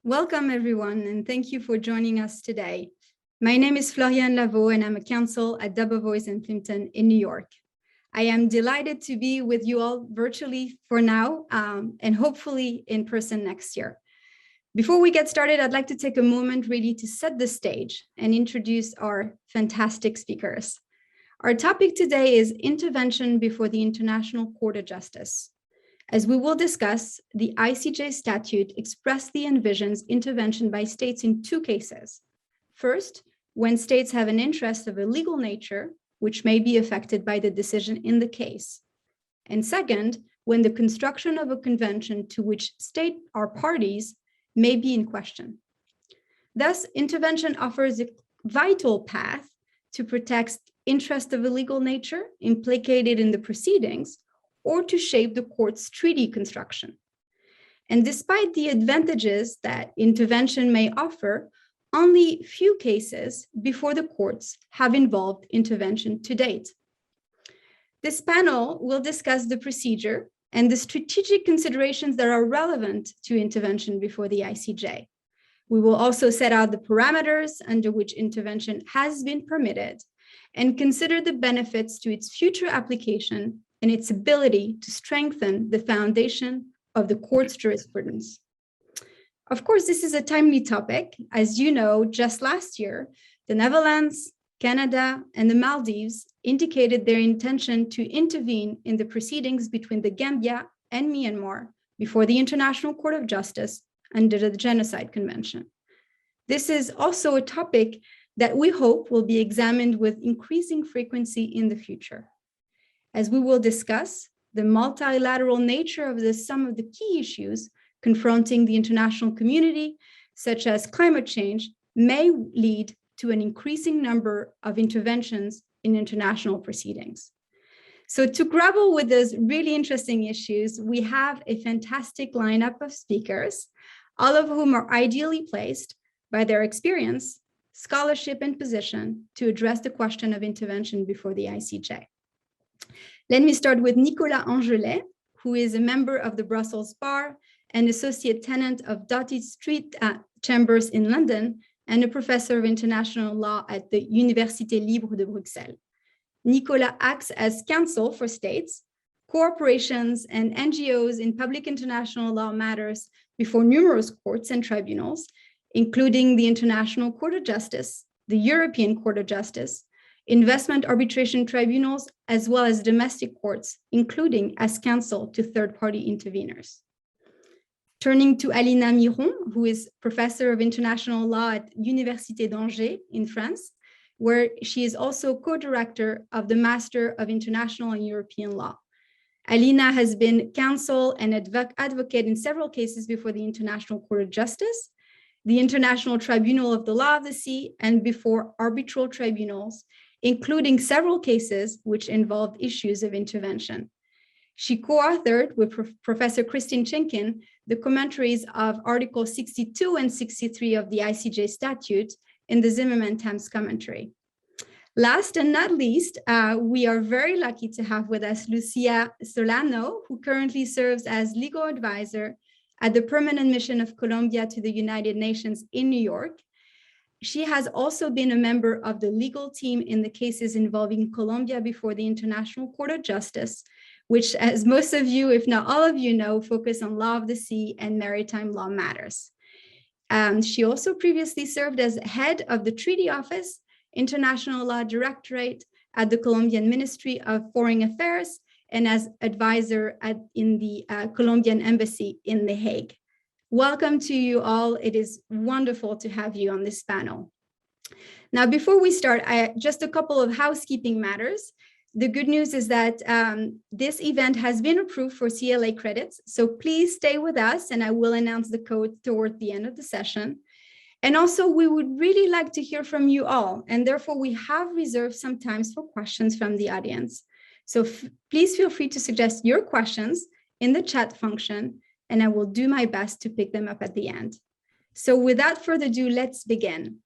Welcome, everyone, and thank you for joining us today. My name is Floriane Lavaux, and I'm a counsel at Debevoise & Plimpton in New York. I am delighted to be with you all virtually for now, and hopefully in person next year. Before we get started, I'd like to take a moment really to set the stage and introduce our fantastic speakers. Our topic today is intervention before the International Court of Justice. As we will discuss, the ICJ statute expressly envisions intervention by states in two cases. First, when states have an interest of a legal nature, which may be affected by the decision in the case. And second, when the construction of a convention to which states are parties may be in question. Thus, intervention offers a vital path to protect interests of a legal nature implicated in the proceedings, or to shape the court's treaty construction. And despite the advantages that intervention may offer, only few cases before the courts have involved intervention to date. This panel will discuss the procedure and the strategic considerations that are relevant to intervention before the ICJ. We will also set out the parameters under which intervention has been permitted and consider the benefits to its future application and its ability to strengthen the foundation of the court's jurisprudence. Of course, this is a timely topic. As you know, just last year, the Netherlands, Canada, and the Maldives indicated their intention to intervene in the proceedings between the Gambia and Myanmar before the International Court of Justice under the Genocide Convention. This is also a topic that we hope will be examined with increasing frequency in the future. As we will discuss, the multilateral nature of some of the key issues confronting the international community, such as climate change, may lead to an increasing number of interventions in international proceedings. So to grapple with those really interesting issues, we have a fantastic lineup of speakers, all of whom are ideally placed by their experience, scholarship, and position to address the question of intervention before the ICJ. Let me start with Nicolas Angelet, who is a member of the Brussels Bar and associate tenant of Doughty Street Chambers in London, and a professor of international law at the Université Libre de Bruxelles. Nicolas acts as counsel for states, corporations, and NGOs in public international law matters before numerous courts and tribunals, including the International Court of Justice, the European Court of Justice, investment arbitration tribunals, as well as domestic courts, including as counsel to third-party interveners. Turning to Alina Miron, who is professor of international law at Université d'Angers in France, where she is also co-director of the Master of International and European Law. Alina has been counsel and advocate in several cases before the International Court of Justice, the International Tribunal of the Law of the Sea, and before arbitral tribunals, including several cases which involved issues of intervention. She co-authored with Professor Christine Chinkin the commentaries of Article 62 and 63 of the ICJ Statute in the Zimmerman-Thames commentary. Last and not least, we are very lucky to have with us Lucia Solano, who currently serves as legal advisor at the Permanent Mission of Colombia to the United Nations in New York. She has also been a member of the legal team in the cases involving Colombia before the International Court of Justice, which, as most of you, if not all of you know, focus on law of the sea and maritime law matters. She also previously served as head of the Treaty Office, International Law Directorate at the Colombian Ministry of Foreign Affairs, and as advisor in the Colombian Embassy in The Hague. Welcome to you all. It is wonderful to have you on this panel. Now, before we start, just a couple of housekeeping matters. The good news is that this event has been approved for CLA credits, so please stay with us and I will announce the code toward the end of the session. And also, we would really like to hear from you all, and therefore we have reserved some time for questions from the audience. So please feel free to suggest your questions in the chat function, and I will do my best to pick them up at the end. So without further ado, let's begin.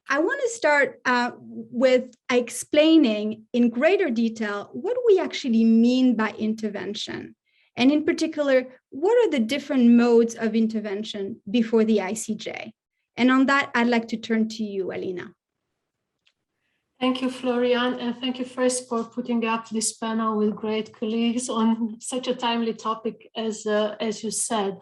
I want to start with explaining in greater detail what we actually mean by intervention And in particular, what are the different modes of intervention before the ICJ? And on that, I'd like to turn to you, Alina. Thank you, Florian, and thank you first for putting up this panel with great colleagues on such a timely topic as you said.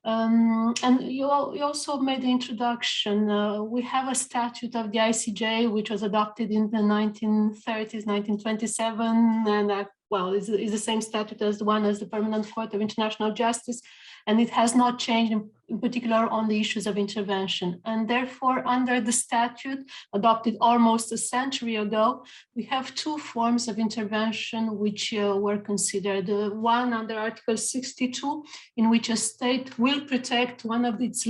And you also made the introduction. We have a statute of the ICJ, which was adopted in the 1930s, 1927, and well, is the same statute as the one as the Permanent Court of International Justice, and it has not changed in particular on the issues of intervention. And therefore, under the statute adopted almost a century ago, we have two forms of intervention which were considered. One under Article 62, in which a state will protect one of its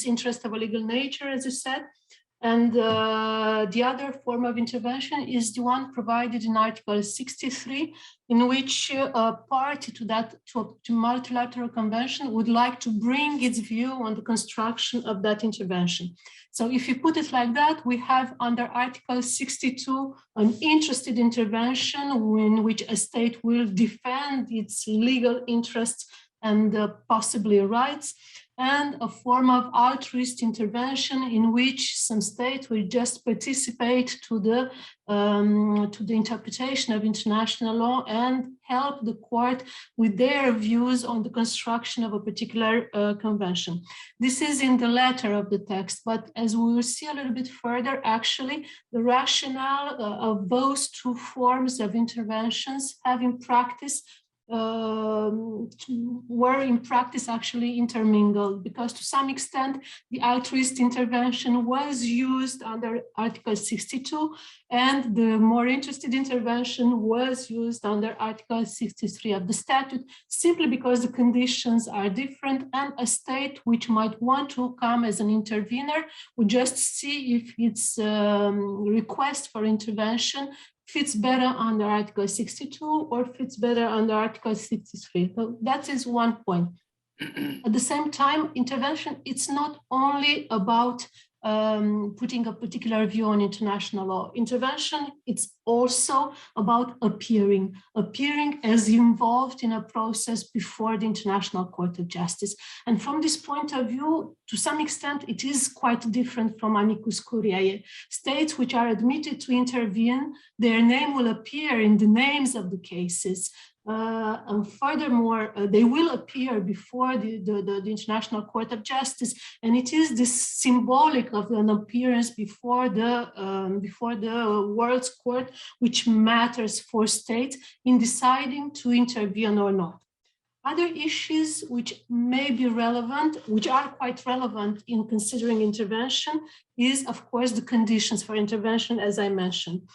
interests of a legal nature, as you said. And the other form of intervention is the one provided in Article 63, in which a party to multilateral convention would like to bring its view on the construction of that intervention. So if you put it like that, we have under Article 62 an interested intervention in which a state will defend its legal interests and possibly rights, and a form of altruist intervention in which some state will just participate to the interpretation of international law and help the court with their views on the construction of a particular convention. This is in the letter of the text, but as we will see a little bit further, actually, the rationale of those two forms of interventions have in practice were in practice actually intermingled, because to some extent the altruist intervention was used under Article 62 and the more interested intervention was used under Article 63 of the statute, simply because the conditions are different, and a state which might want to come as an intervener would just see if its request for intervention fits better under Article 62 or fits better under Article 63. So that is one point. At the same time, intervention, it's not only about putting a particular view on international law. Intervention, it's also about appearing as involved in a process before the International Court of Justice. And from this point of view, to some extent, it is quite different from amicus curiae. States which are admitted to intervene, their name will appear in the names of the cases. And furthermore, they will appear before the International Court of Justice, and it is this symbolic of an appearance before the World's Court which matters for states in deciding to intervene or not. Other issues which may be relevant, which are quite relevant in considering intervention, is of course the conditions for intervention, as I mentioned.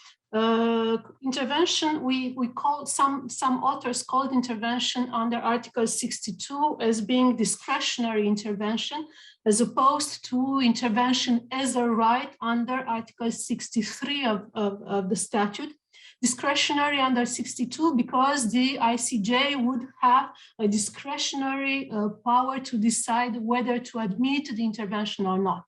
Intervention, we call some authors called intervention under Article 62 as being discretionary intervention, as opposed to intervention as a right under Article 63 of the statute. Discretionary under 62 because the ICJ would have a discretionary power to decide whether to admit the intervention or not.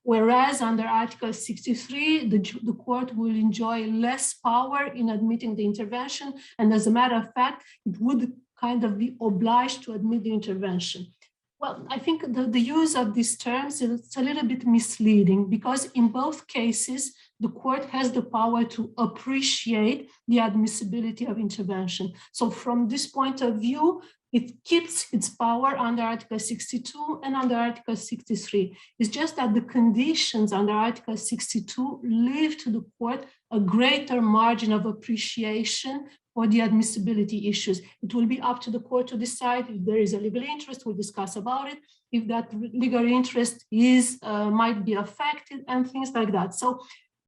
Whereas under Article 63, the court will enjoy less power in admitting the intervention. And as a matter of fact, it would kind of be obliged to admit the intervention. Well, I think the use of these terms is a little bit misleading, because in both cases, the court has the power to appreciate the admissibility of intervention. So from this point of view, it keeps its power under Article 62 and under Article 63. It's just that the conditions under Article 62 leave to the court a greater margin of appreciation for the admissibility issues. It will be up to the court to decide if there is a legal interest. We'll discuss about it, if that legal interest might be affected, and things like that. So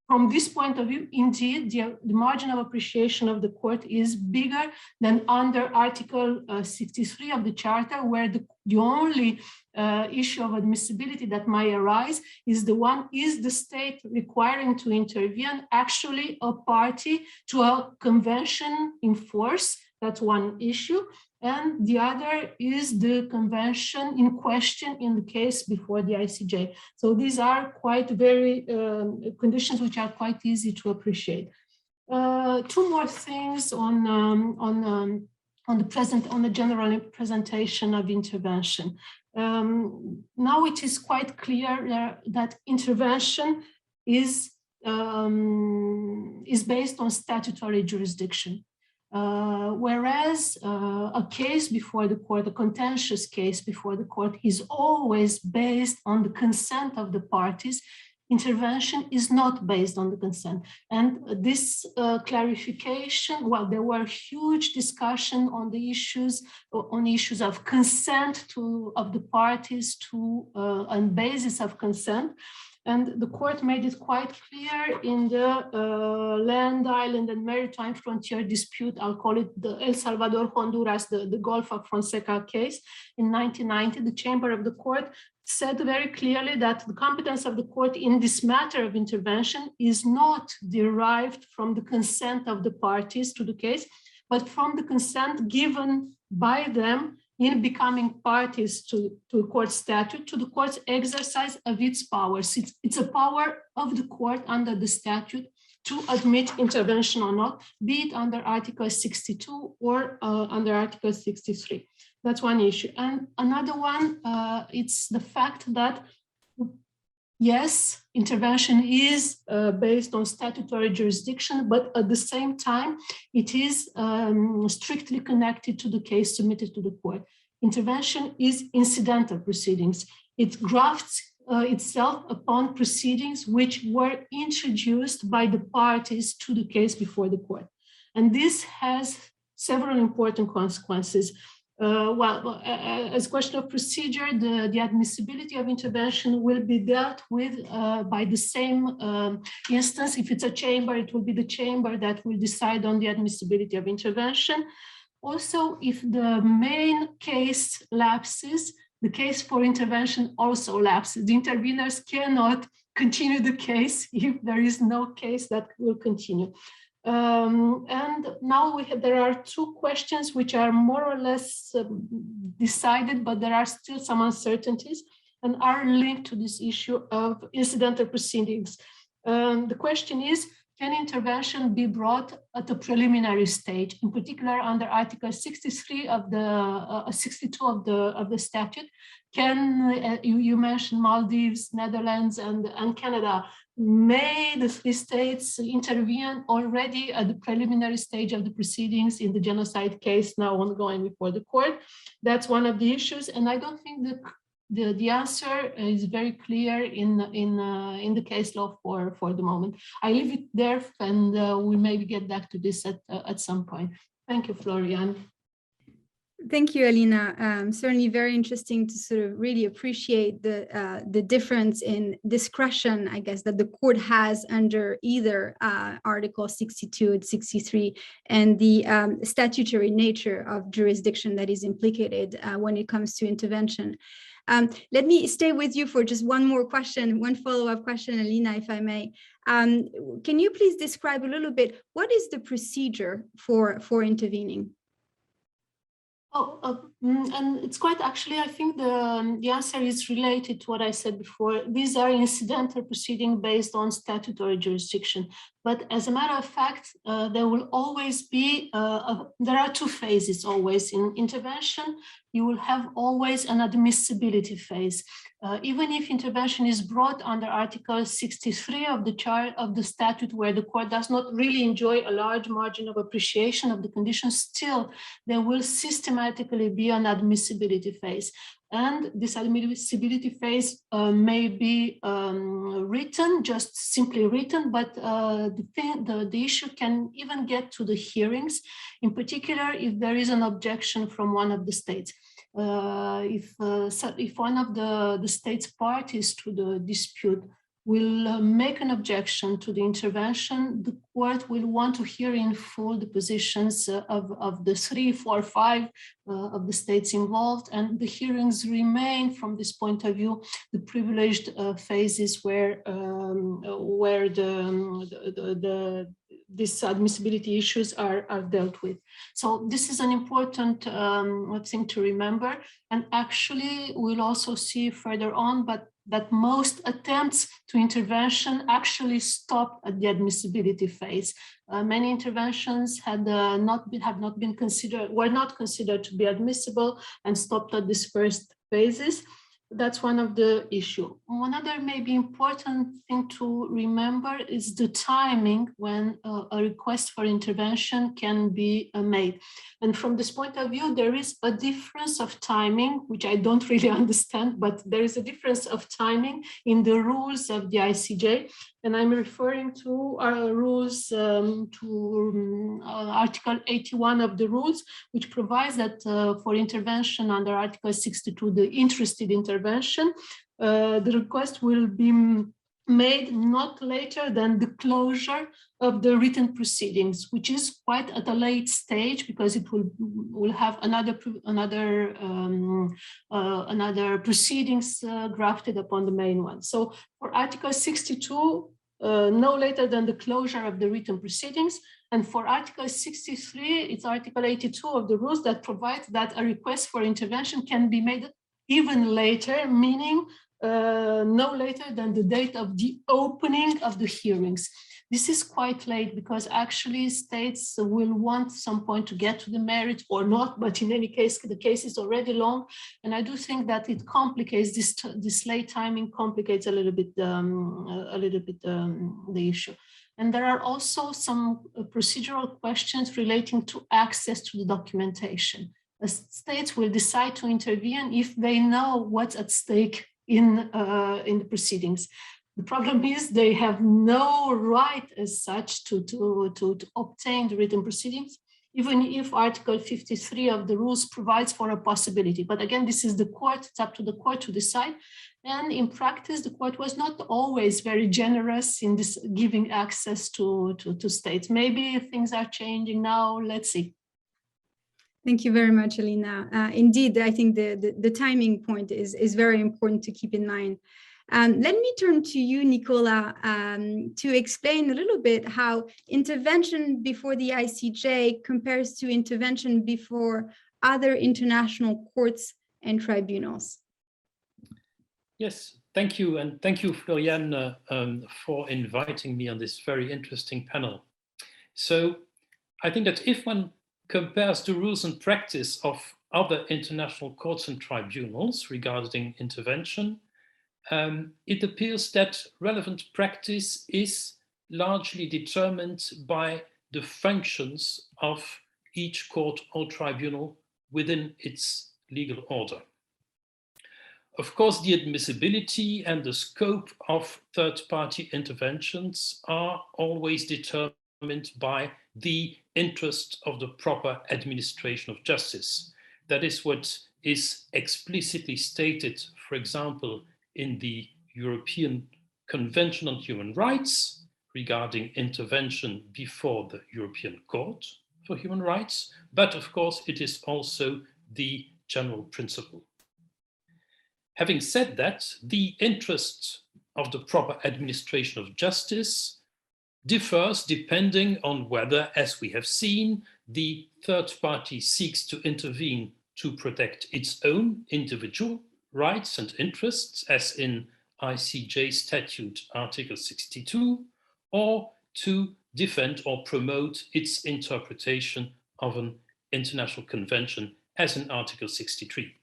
from this point of view, indeed, the margin of appreciation of the court is bigger than under Article 63 of the Charter, where the only issue of admissibility that might arise is the state requiring to intervene actually a party to a convention in force? That's one issue. And the other is the convention in question in the case before the ICJ. So these are quite very conditions which are quite easy to appreciate. Two more things on on the general presentation of intervention. Now it is quite clear that intervention is based on statutory jurisdiction. Whereas a case before the court, a contentious case before the court, is always based on the consent of the parties, intervention is not based on the consent. And this clarification, well, there were huge discussion on the issues of consent of the parties on basis of consent. And the court made it quite clear in the land, island, and maritime frontier dispute, I'll call it the El Salvador, Honduras, the Gulf of Fonseca case in 1990. The chamber of the court said very clearly that the competence of the court in this matter of intervention is not derived from the consent of the parties to the case, but from the consent given by them in becoming parties to court statute, to the court's exercise of its powers. It's a power of the court under the statute to admit intervention or not, be it under Article 62 or under Article 63. That's one issue. And another one, it's the fact that, yes, intervention is based on statutory jurisdiction, but at the same time, it is strictly connected to the case submitted to the court. Intervention is incidental proceedings. It grafts itself upon proceedings which were introduced by the parties to the case before the court. And this has several important consequences. As a question of procedure, the admissibility of intervention will be dealt with by the same instance. If it's a chamber, it will be the chamber that will decide on the admissibility of intervention. Also, if the main case lapses, the case for intervention also lapses. The interveners cannot continue the case if there is no case that will continue. And now there are two questions which are more or less decided, but there are still some uncertainties and are linked to this issue of incidental proceedings. The question is, can intervention be brought at the preliminary stage, in particular under Article 63 of the 62 of the statute? Can you mentioned Maldives, Netherlands, and Canada? May the three states intervene already at the preliminary stage of the proceedings in the genocide case now ongoing before the court? That's one of the issues, and I don't think the answer is very clear in the case law for the moment. I leave it there, and we maybe get back to this at some point. Thank you, Florian. Thank you, Alina. Certainly very interesting to sort of really appreciate the difference in discretion, I guess, that the court has under either Article 62 and 63 and the statutory nature of jurisdiction that is implicated when it comes to intervention. Let me stay with you for just one more question, one follow-up question, Alina, if I may. Can you please describe a little bit, what is the procedure for intervening? And it's quite actually, I think the answer is related to what I said before. These are incidental proceedings based on statutory jurisdiction. But as a matter of fact, there will always be, there are two phases always in intervention. You will have always an admissibility phase. Even if intervention is brought under Article 63 of the statute, where the court does not really enjoy a large margin of appreciation of the conditions, still there will systematically be an admissibility phase. And this admissibility phase may be written, just simply written, but the issue can even get to the hearings, in particular if there is an objection from one of the states. If one of the state's parties to the dispute will make an objection to the intervention, the court will want to hear in full the positions of the 3, 4, 5 of the states involved, and the hearings remain, from this point of view, the privileged phases where these admissibility issues are dealt with. So this is an important thing to remember. And actually, we'll also see further on, but that most attempts to intervention actually stop at the admissibility phase. Many interventions were not considered to be admissible and stopped at this first phases. That's one of the issue. One other maybe important thing to remember is the timing when a request for intervention can be made. And from this point of view, there is a difference of timing, which I don't really understand, but there is a difference of timing in the rules of the ICJ. And I'm referring to our rules, Article 81 of the rules, which provides that for intervention under Article 62, the interested intervention, the request will be made not later than the closure of the written proceedings, which is quite at a late stage because it will have another proceedings grafted upon the main one. So for Article 62, no later than the closure of the written proceedings. And for Article 63, it's Article 82 of the rules that provides that a request for intervention can be made even later, meaning no later than the date of the opening of the hearings. This is quite late because actually states will want some point to get to the merits or not, but in any case, the case is already long. And I do think that it complicates this late timing complicates a little bit the issue. And there are also some procedural questions relating to access to the documentation. The states will decide to intervene if they know what's at stake in the proceedings. The problem is they have no right as such to obtain the written proceedings, even if Article 53 of the rules provides for a possibility. But again, this is the court, it's up to the court to decide. And in practice, the court was not always very generous in this giving access to states. Maybe things are changing now, let's see. Thank you very much, Alina. Indeed, I think the timing point is very important to keep in mind. Let me turn to you, Nicola, to explain a little bit how intervention before the ICJ compares to intervention before other international courts and tribunals. Yes, thank you. And thank you, Floriane, for inviting me on this very interesting panel. So I think that if one compares the rules and practice of other international courts and tribunals regarding intervention, it appears that relevant practice is largely determined by the functions of each court or tribunal within its legal order. Of course, the admissibility and the scope of third-party interventions are always determined by the interest of the proper administration of justice. That is what is explicitly stated, for example, in the European Convention on Human Rights regarding intervention before the European Court for Human Rights, but of course it is also the general principle. Having said that, the interest of the proper administration of justice differs depending on whether, as we have seen, the third party seeks to intervene to protect its own individual rights and interests, as in ICJ Statute Article 62, or to defend or promote its interpretation of an international convention, as in Article 63.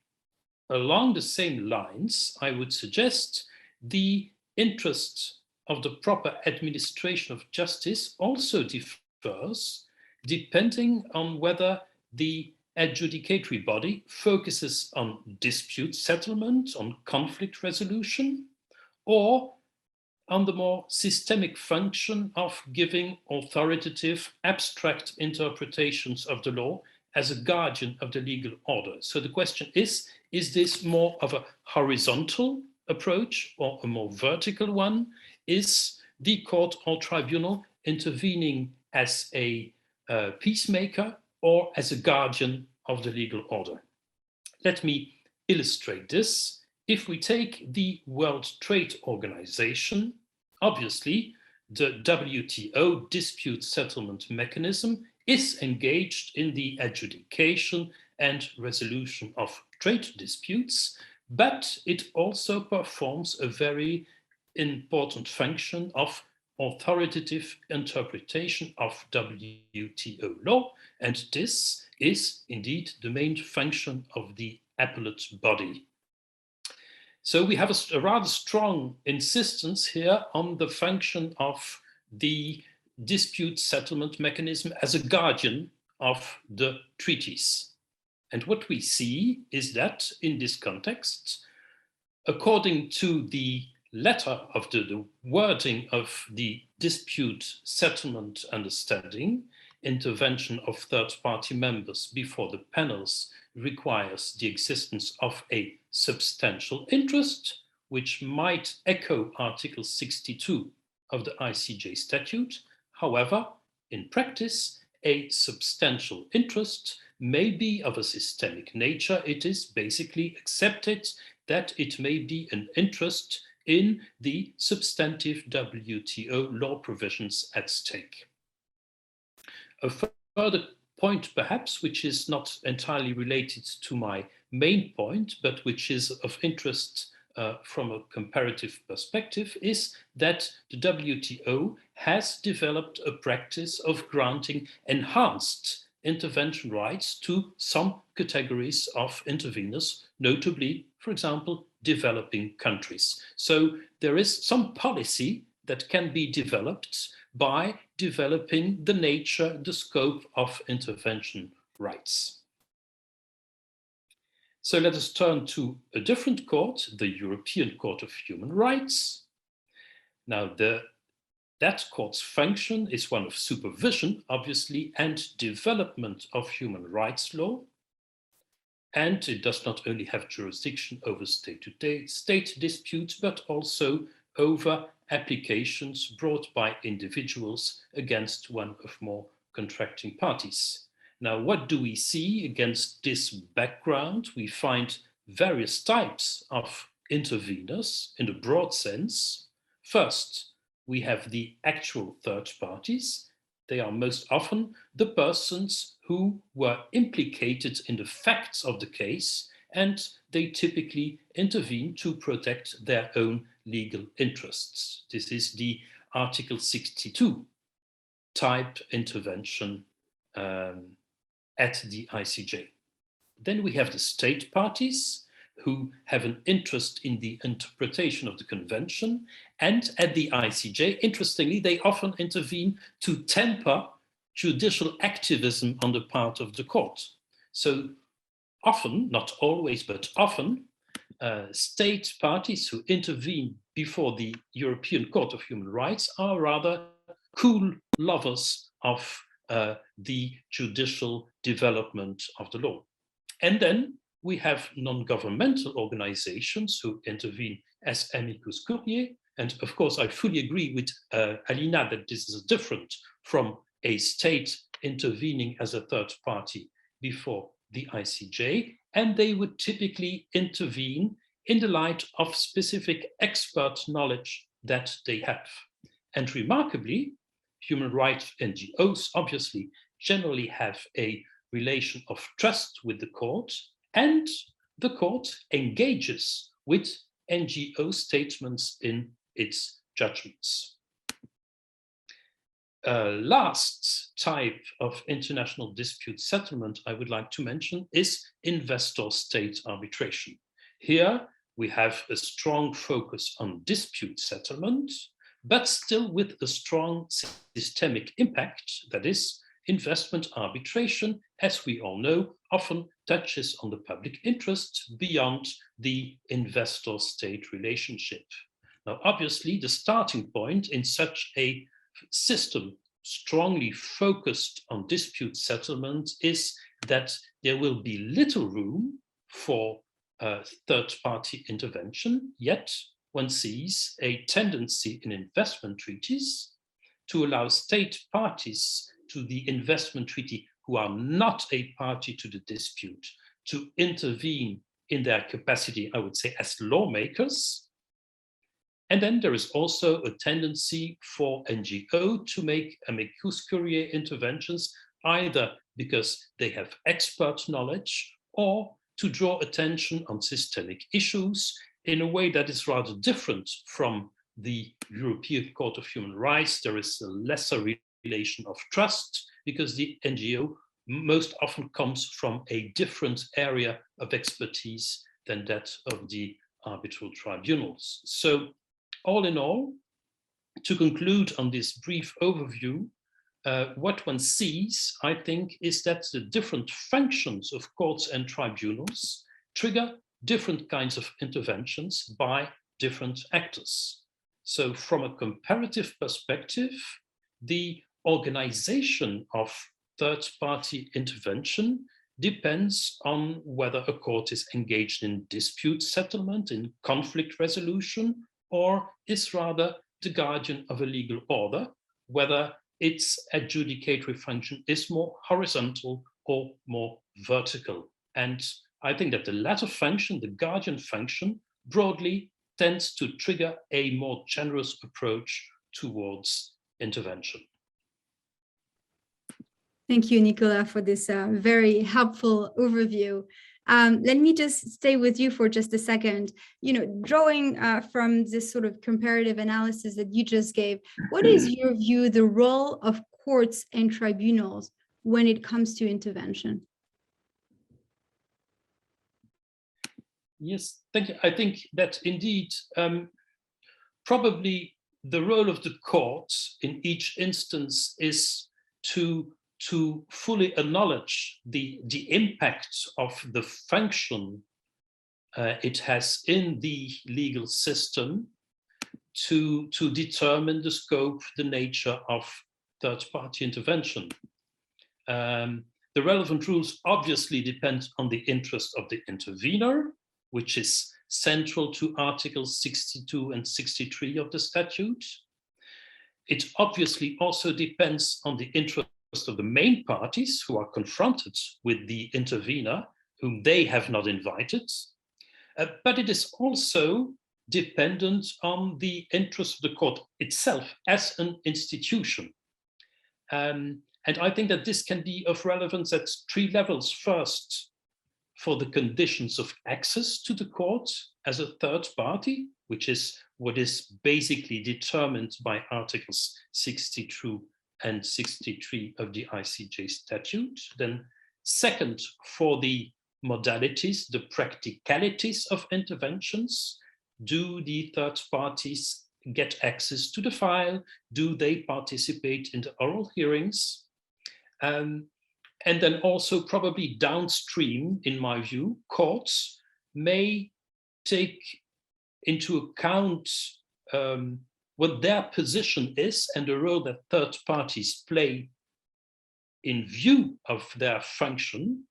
Along the same lines, I would suggest the interest of the proper administration of justice also differs depending on whether the adjudicatory body focuses on dispute settlement, on conflict resolution, or on the more systemic function of giving authoritative, abstract interpretations of the law as a guardian of the legal order. So the question is this more of a horizontal approach or a more vertical one? Is the court or tribunal intervening as a peacemaker or as a guardian of the legal order? Let me illustrate this. If we take the World Trade Organization, obviously the WTO dispute settlement mechanism is engaged in the adjudication and resolution of trade disputes, but it also performs a very important function of authoritative interpretation of WTO law, and this is indeed the main function of the appellate body. So we have a rather strong insistence here on the function of the dispute settlement mechanism as a guardian of the treaties. And what we see is that in this context, according to the letter of the wording of the dispute settlement understanding, intervention of third-party members before the panels requires the existence of a substantial interest, which might echo Article 62 of the ICJ statute. However, in practice, a substantial interest may be of a systemic nature. It is basically accepted that it may be an interest in the substantive WTO law provisions at stake. A further point, perhaps, which is not entirely related to my main point, but which is of interest from a comparative perspective, is that the WTO has developed a practice of granting enhanced intervention rights to some categories of interveners, notably, for example, developing countries. So there is some policy that can be developed by developing the nature, the scope of intervention rights. So let us turn to a different court, the European Court of Human Rights. Now, that court's function is one of supervision, obviously, and development of human rights law. And it does not only have jurisdiction over state disputes, but also over applications brought by individuals against one or more contracting parties. Now, what do we see against this background? We find various types of interveners in a broad sense. First, we have the actual third parties. They are most often the persons who were implicated in the facts of the case, and they typically intervene to protect their own legal interests. This is the Article 62 type intervention at the ICJ. Then we have the state parties who have an interest in the interpretation of the convention, and at the ICJ, interestingly, they often intervene to temper judicial activism on the part of the court. So often, not always, but often, state parties who intervene before the European Court of Human Rights are rather cool lovers of the judicial development of the law. And then we have non-governmental organizations who intervene as amicus curiae. And of course, I fully agree with Alina that this is different from a state intervening as a third party before the ICJ. And they would typically intervene in the light of specific expert knowledge that they have. And remarkably, human rights NGOs obviously generally have a relation of trust with the court, and the court engages with NGO statements in its judgments. Last type of international dispute settlement I would like to mention is investor-state arbitration. Here we have a strong focus on dispute settlement, but still with a strong systemic impact. That is, investment arbitration, as we all know, often touches on the public interest beyond the investor-state relationship. Now, obviously, the starting point in such a system strongly focused on dispute settlement is that there will be little room for third-party intervention, yet one sees a tendency in investment treaties to allow state parties to the investment treaty who are not a party to the dispute to intervene in their capacity, I would say, as lawmakers. And then there is also a tendency for NGO to make amicus curiae interventions, either because they have expert knowledge or to draw attention on systemic issues in a way that is rather different from the European Court of Human Rights. There is a lesser relation of trust because the NGO most often comes from a different area of expertise than that of the arbitral tribunals. So all in all, to conclude on this brief overview, what one sees, I think, is that the different functions of courts and tribunals trigger different kinds of interventions by different actors. So from a comparative perspective, the organization of third-party intervention depends on whether a court is engaged in dispute settlement, in conflict resolution, or is rather the guardian of a legal order, whether its adjudicatory function is more horizontal or more vertical. And I think that the latter function, the guardian function, broadly tends to trigger a more generous approach towards intervention. Thank you, Nicolas, for this very helpful overview. Let me just stay with you for just a second. Drawing from this sort of comparative analysis that you just gave, what is your view, the role of courts and tribunals when it comes to intervention? Yes, thank you. I think that indeed, probably the role of the courts in each instance is to fully acknowledge the impact of the function it has in the legal system to determine the scope, the nature of third-party intervention. The relevant rules obviously depend on the interest of the intervener, which is central to Articles 62 and 63 of the statute. It obviously also depends on the interest of the main parties who are confronted with the intervener, whom they have not invited. But it is also dependent on the interest of the court itself as an institution. And I think that this can be of relevance at three levels. First, for the conditions of access to the court as a third party, which is what is basically determined by Articles 62 and 63 of the ICJ statute. Then second, for the modalities, the practicalities of interventions. Do the third parties get access to the file? Do they participate in the oral hearings? And then also probably downstream, in my view, courts may take into account what their position is and the role that third parties play in view of their function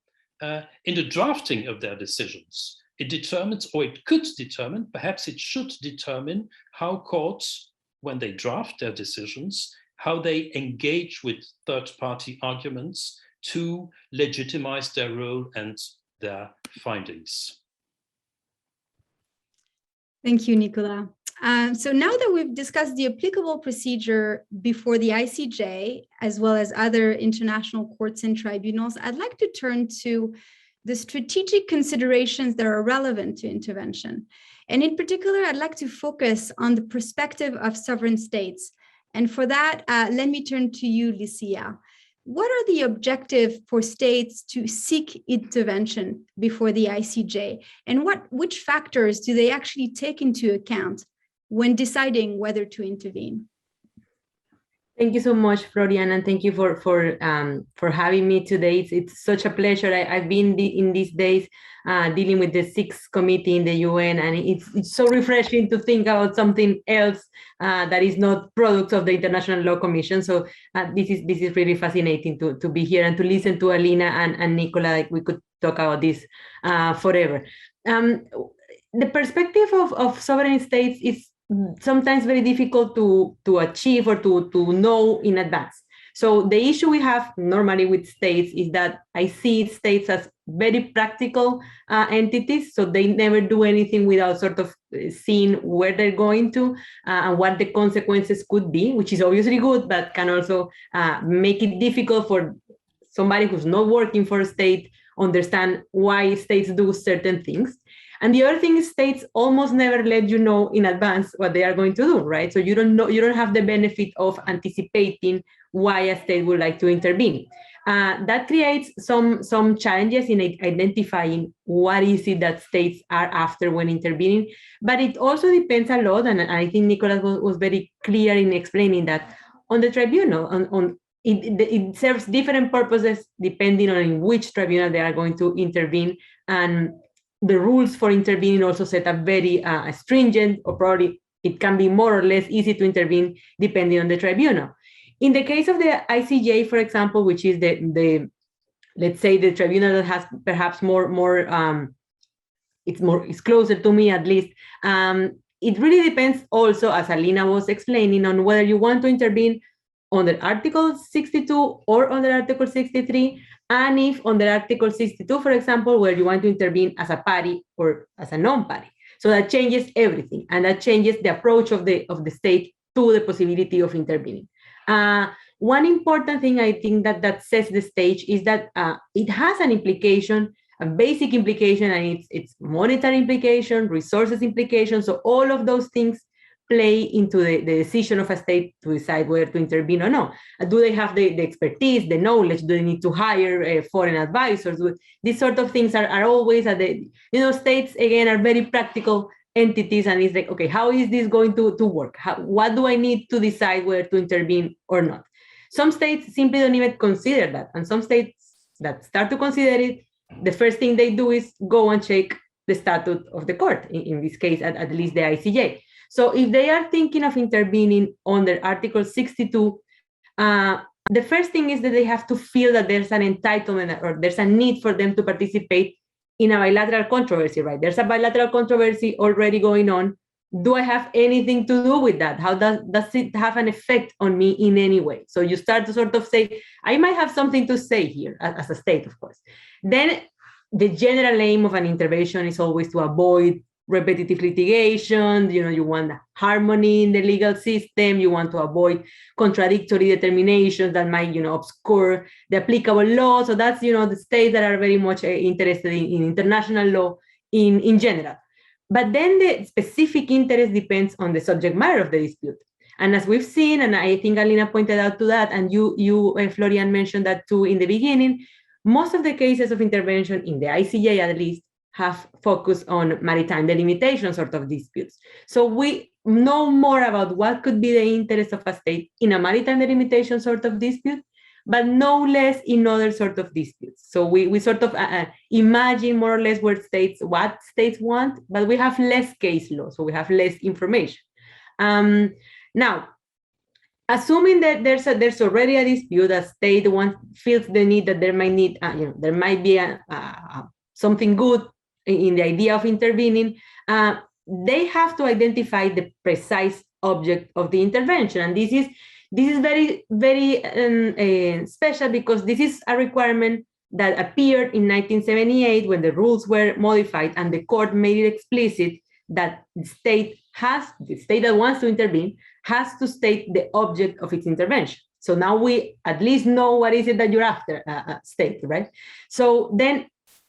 in the drafting of their decisions. It determines, or it could determine, perhaps it should determine how courts, when they draft their decisions, how they engage with third-party arguments to legitimize their role and their findings. Thank you, Nicolas. So now that we've discussed the applicable procedure before the ICJ, as well as other international courts and tribunals, I'd like to turn to the strategic considerations that are relevant to intervention. And in particular, I'd like to focus on the perspective of sovereign states. And for that, let me turn to you, Lucia. What are the objectives for states to seek intervention before the ICJ? And which factors do they actually take into account when deciding whether to intervene? Thank you so much, Florian, and thank you for having me today. It's such a pleasure. I've been in these days dealing with the 6th committee in the UN, and it's so refreshing to think about something else that is not products of the International Law Commission. So this is really fascinating to be here and to listen to Alina and Nicola. Like, we could talk about this forever. The perspective of sovereign states is sometimes very difficult to achieve or to know in advance. So the issue we have normally with states is that I see states as very practical entities, so they never do anything without sort of seeing where they're going to and what the consequences could be, which is obviously good, but can also make it difficult for somebody who's not working for a state understand why states do certain things. And the other thing is states almost never let you know in advance what they are going to do, right? So you don't have the benefit of anticipating why a state would like to intervene. That creates some challenges in identifying what is it that states are after when intervening. But it also depends a lot, and I think Nicolas was very clear in explaining that on the tribunal, it serves different purposes depending on in which tribunal they are going to intervene. And the rules for intervening also set up very stringent, or probably it can be more or less easy to intervene depending on the tribunal. In the case of the ICJ, for example, which is the let's say the tribunal that has perhaps it's closer to me at least. It really depends also, as Alina was explaining, on whether you want to intervene under Article 62 or under Article 63, and if under Article 62, for example, where you want to intervene as a party or as a non-party. So that changes everything, and that changes the approach of the state to the possibility of intervening. One important thing I think that sets the stage is that it has an implication, a basic implication, and it's monetary implication, resources implication. So all of those things play into the decision of a state to decide whether to intervene or not. Do they have the expertise, the knowledge? Do they need to hire foreign advisors? These sort of things are always at the, states, again, are very practical entities, and it's like, okay, how is this going to work? What do I need to decide whether to intervene or not? Some states simply don't even consider that. And some states that start to consider it, the first thing they do is go and check the statute of the court, in this case, at least the ICJ. So if they are thinking of intervening under Article 62, the first thing is that they have to feel that there's an entitlement or there's a need for them to participate in a bilateral controversy, right? There's a bilateral controversy already going on. Do I have anything to do with that? How does it have an effect on me in any way? So you start to sort of say, I might have something to say here as a state, of course. Then the general aim of an intervention is always to avoid repetitive litigation. You want harmony in the legal system. You want to avoid contradictory determinations that might, obscure the applicable law. So that's, the states that are very much interested in international law in general. But then the specific interest depends on the subject matter of the dispute. And as we've seen, and I think Alina pointed out to that, and you Florian mentioned that too in the beginning, most of the cases of intervention in the ICJ, at least, have focused on maritime delimitation sort of disputes. So we know more about what could be the interest of a state in a maritime delimitation sort of dispute, but no less in other sort of disputes. So we sort of imagine more or less what states want, but we have less case law, so we have less information. Now, assuming that there's already a dispute, a state feels the need that there might be something good in the idea of intervening, they have to identify the precise object of the intervention. And this is very, very special, because this is a requirement that appeared in 1978 when the rules were modified, and the court made it explicit that the state that wants to intervene has to state the object of its intervention. So now we at least know what is it that you're after, state, right? So then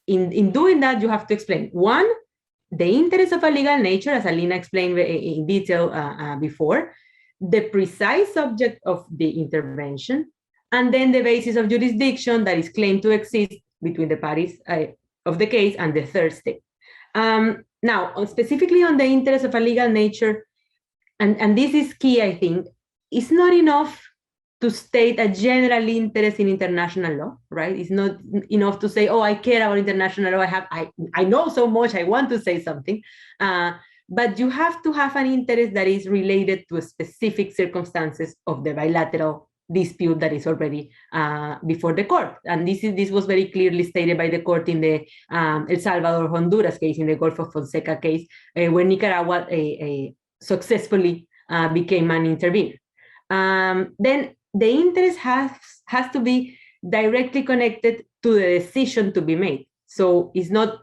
in doing that, you have to explain, one, the interest of a legal nature, as Alina explained in detail before, the precise subject of the intervention, and then the basis of jurisdiction that is claimed to exist between the parties of the case and the third state. Now, specifically on the interest of a legal nature, and this is key, I think, it's not enough to state a general interest in international law, right? It's not enough to say, oh, I care about international law. I know so much, I want to say something. But you have to have an interest that is related to specific circumstances of the bilateral dispute that is already before the court. And this was very clearly stated by the court in the El Salvador-Honduras case, in the Gulf of Fonseca case, where Nicaragua successfully became an intervener. Then the interest has to be directly connected to the decision to be made. So it's not,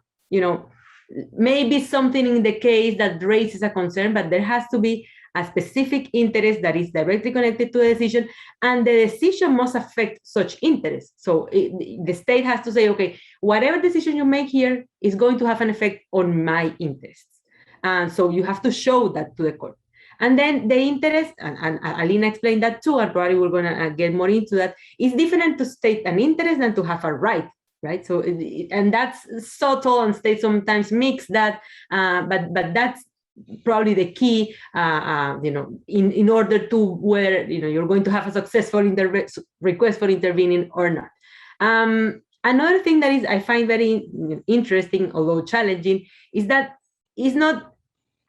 maybe something in the case that raises a concern, but there has to be a specific interest that is directly connected to the decision, and the decision must affect such interest. So the state has to say, okay, whatever decision you make here is going to have an effect on my interests. And so you have to show that to the court. And then the interest, and Alina explained that too, and probably we're going to get more into that, is different to state an interest than to have a right. Right, so and that's subtle, and states sometimes mix that, but that's probably the key, in order to whether you're going to have a successful request for intervening or not. Another thing that I find very interesting, although challenging, is that it's not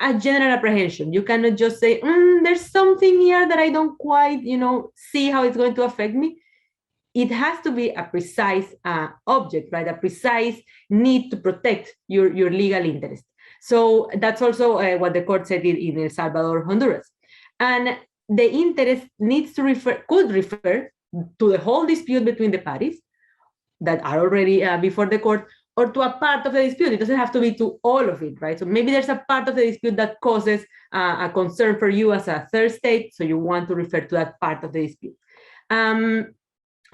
a general apprehension. You cannot just say, there's something here that I don't quite, see how it's going to affect me. It has to be a precise object, right? A precise need to protect your legal interest. So that's also what the court said in El Salvador, Honduras. And the interest could refer to the whole dispute between the parties that are already before the court, or to a part of the dispute. It doesn't have to be to all of it, right? So maybe there's a part of the dispute that causes a concern for you as a third state, so you want to refer to that part of the dispute.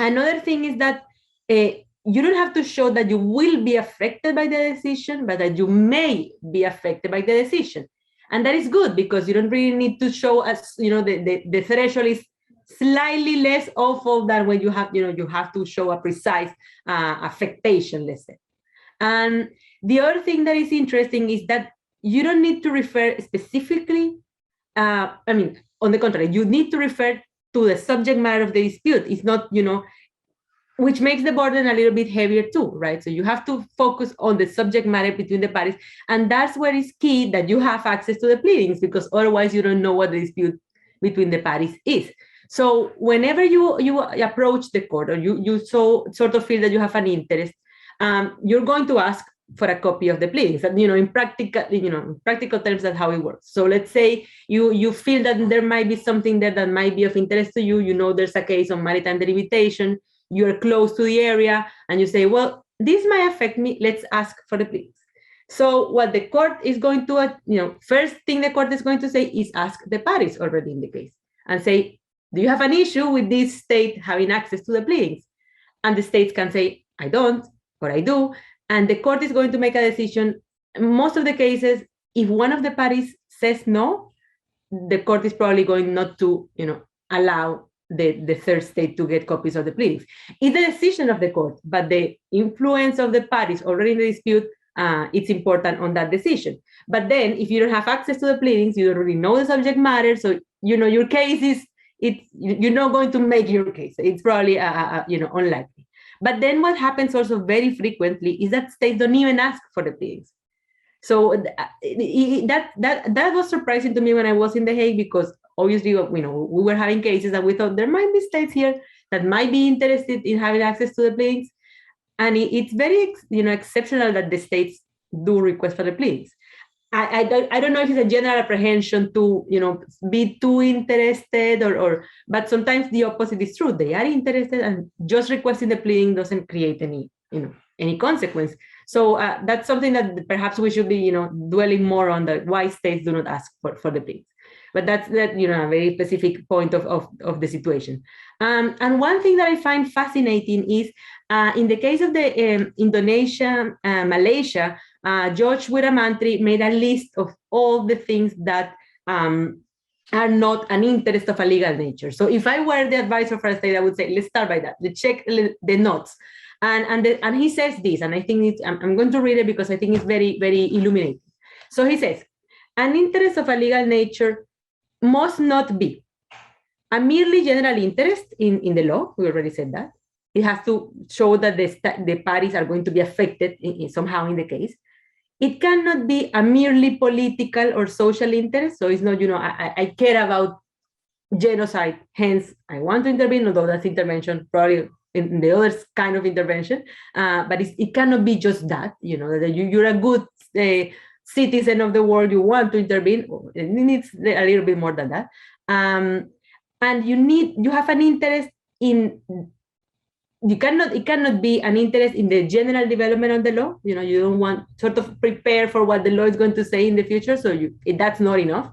Another thing is that you don't have to show that you will be affected by the decision, but that you may be affected by the decision. And that is good, because you don't really need to show us, the threshold is slightly less awful than when you have, you have to show a precise affectation, let's say. And the other thing that is interesting is that you don't need to refer specifically, on the contrary, you need to refer to the subject matter of the dispute. It's not, which makes the burden a little bit heavier too, right? So you have to focus on the subject matter between the parties. And that's where it's key that you have access to the pleadings, because otherwise you don't know what the dispute between the parties is. So whenever you approach the court, or you sort of feel that you have an interest, you're going to ask for a copy of the pleadings. And, in practical terms, that's how it works. So let's say you feel that there might be something there that might be of interest to you. There's a case on maritime delimitation, you're close to the area, and you say, well, this might affect me, let's ask for the pleadings. So what the court is going to, first thing the court is going to say is ask the parties already in the case and say, do you have an issue with this state having access to the pleadings? And the states can say, I don't, or I do. And the court is going to make a decision. Most of the cases, if one of the parties says no, the court is probably going not to, allow the third state to get copies of the pleadings. It's the decision of the court, but the influence of the parties already in the dispute, it's important on that decision. But then if you don't have access to the pleadings, you don't really know the subject matter. So, your case is, you're not going to make your case. It's probably, unlikely. But then what happens also very frequently is that states don't even ask for the pleadings. So that was surprising to me when I was in The Hague, because obviously, we were having cases and we thought there might be states here that might be interested in having access to the pleadings. And it's very, exceptional that the states do request for the pleadings. I don't know if it's a general apprehension to, be too interested but sometimes the opposite is true. They are interested, and just requesting the pleading doesn't create any consequence. So that's something that perhaps we should be, dwelling more on, the why states do not ask for the pleadings. But that's a very specific point of the situation. And one thing that I find fascinating is in the case of the Indonesia, Malaysia, Judge Wiramantri made a list of all the things that are not an interest of a legal nature. So if I were the advisor for a state, I would say, let's start by that. Let's check the notes. And he says this, and I think I'm going to read it because I think it's very, very illuminating. So he says, an interest of a legal nature must not be a merely general interest in the law. We already said that. It has to show that the parties are going to be affected somehow in the case. It cannot be a merely political or social interest. So it's not, I care about genocide, hence I want to intervene, although that's intervention, probably in the other kind of intervention. But it cannot be just that, that you're a good citizen of the world, you want to intervene. It needs a little bit more than that. and you have an interest in, it cannot be an interest in the general development of the law. You don't want sort of prepare for what the law is going to say in the future, so that's not enough.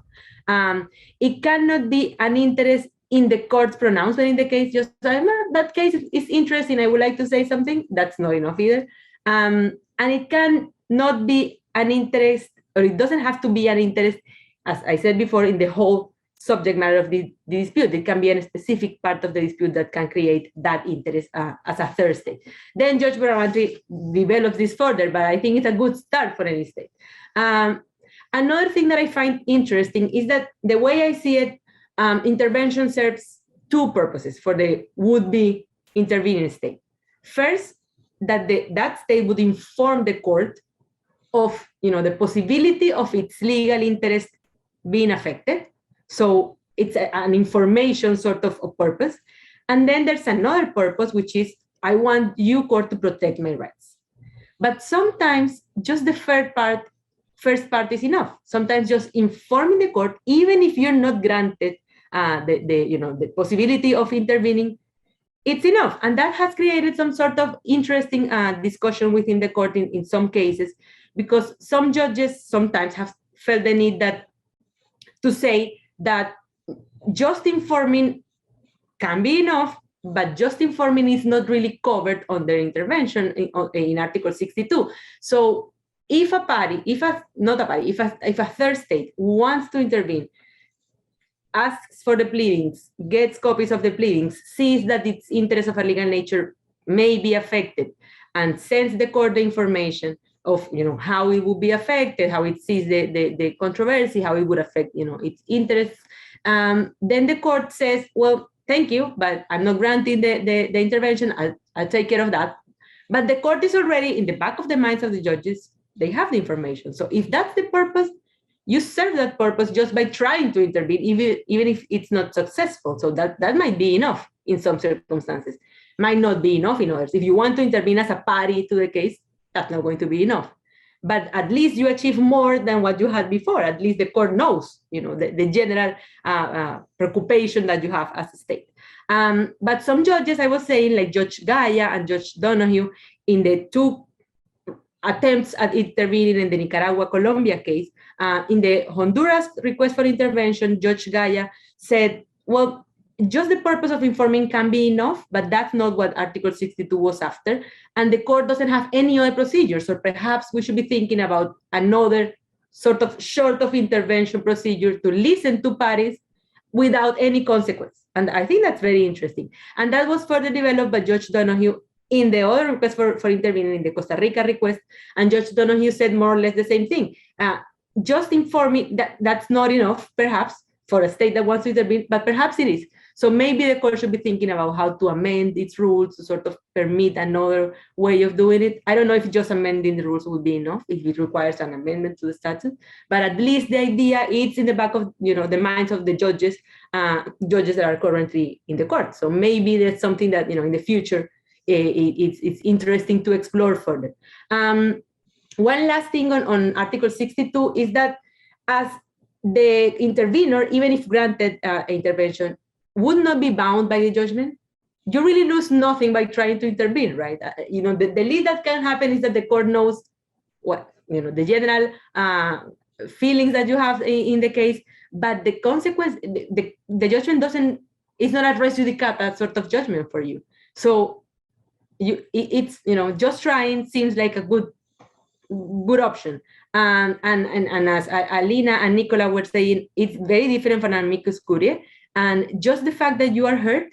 It cannot be an interest in the court's pronouncement in the case. Just that case is interesting, I would like to say something. That's not enough either. And it can not be an interest, or it doesn't have to be an interest, as I said before, in the whole subject matter of the dispute. It can be a specific part of the dispute that can create that interest as a third state. Then Judge Bramantri develops this further, but I think it's a good start for any state. Another thing that I find interesting is that the way I see it, intervention serves two purposes for the would-be intervening state. First, that that state would inform the court of the possibility of its legal interest being affected. So it's an information sort of a purpose. And then there's another purpose, which is, I want you, court, to protect my rights. But sometimes just the first part is enough. Sometimes just informing the court, even if you're not granted the possibility of intervening, it's enough. And that has created some sort of interesting discussion within the court in some cases, because some judges sometimes have felt the need to say that just informing can be enough, but just informing is not really covered under intervention in Article 62. So if a third state wants to intervene, asks for the pleadings, gets copies of the pleadings, sees that its interest of a legal nature may be affected, and sends the court the information of how it would be affected, how it sees the controversy, how it would affect its interests, then the court says, well, thank you, but I'm not granting the intervention. I'll take care of that. But the court is already in the back of the minds of the judges. They have the information. So if that's the purpose, you serve that purpose just by trying to intervene, even if it's not successful. So that might be enough in some circumstances, might not be enough in others. If you want to intervene as a party to the case, that's not going to be enough. But at least you achieve more than what you had before. At least the court knows, the general preoccupation that you have as a state. But some judges, I was saying, like Judge Gaya and Judge Donoghue, in the two attempts at intervening in the Nicaragua-Colombia case, in the Honduras request for intervention, Judge Gaya said, well, just the purpose of informing can be enough, but that's not what Article 62 was after. And the court doesn't have any other procedure. So perhaps we should be thinking about another sort of short of intervention procedure to listen to parties without any consequence. And I think that's very interesting. And that was further developed by Judge Donoghue in the other request for intervening in the Costa Rica request. And Judge Donoghue said more or less the same thing. Just informing that's not enough, perhaps, for a state that wants to intervene, but perhaps it is. So maybe the court should be thinking about how to amend its rules to sort of permit another way of doing it. I don't know if just amending the rules would be enough, if it requires an amendment to the statute, but at least the idea is in the back of the minds of the judges that are currently in the court. So maybe that's something that in the future it's interesting to explore further. One last thing on Article 62 is that as the intervener, even if granted intervention, would not be bound by the judgment. You really lose nothing by trying to intervene, right? The least that can happen is that the court knows what, the general feelings that you have in the case, but the consequence, the judgment it's not a res judicata sort of judgment for you. So it's just trying seems like a good option. And as Alina and Nicola were saying, it's very different from amicus curiae. And just the fact that you are heard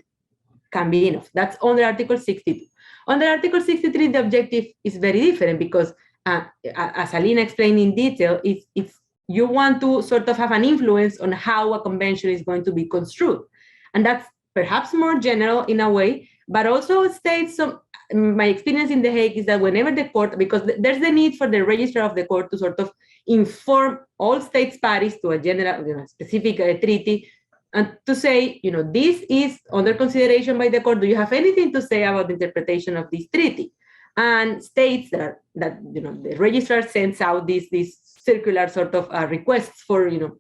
can be enough. That's under Article 62. Under Article 63, the objective is very different because, as Alina explained in detail, it's you want to sort of have an influence on how a convention is going to be construed. And that's perhaps more general in a way, but also states some. My experience in The Hague is that whenever the court, because there's the need for the registrar of the court to sort of inform all states parties to a general, specific treaty, and to say, this is under consideration by the court. Do you have anything to say about the interpretation of this treaty? And states that the registrar sends out these circular sort of requests for, do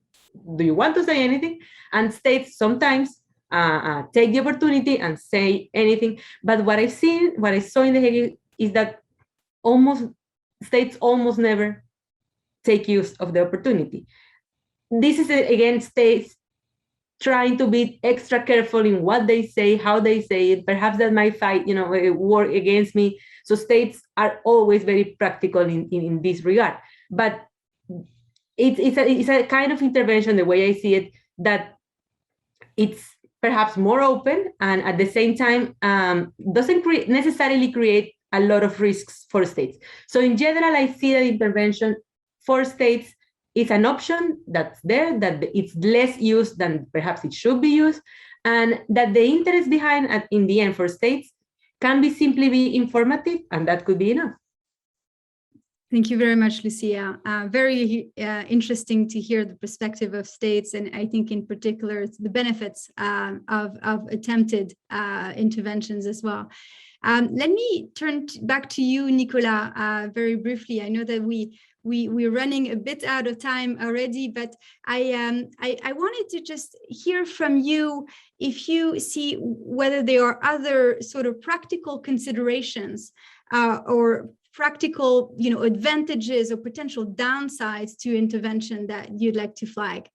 you want to say anything? And states sometimes take the opportunity and say anything. But what I saw in The Hague is that states almost never take use of the opportunity. This is, again, states trying to be extra careful in what they say, how they say it. Perhaps that might work against me. So states are always very practical in this regard. But it's a kind of intervention, the way I see it, that it's perhaps more open and at the same time doesn't necessarily create a lot of risks for states. So in general, I see that intervention for states is an option that's there, that it's less used than perhaps it should be used, and that the interest behind, in the end, for states can simply be informative, and that could be enough. Thank you very much, Lucia. Very interesting to hear the perspective of states, and I think in particular it's the benefits of attempted interventions as well. Let me turn back to you, Nicolas, very briefly. I know that we're running a bit out of time already, but I wanted to just hear from you if you see whether there are other sort of practical considerations or practical, advantages or potential downsides to intervention that you'd like to flag.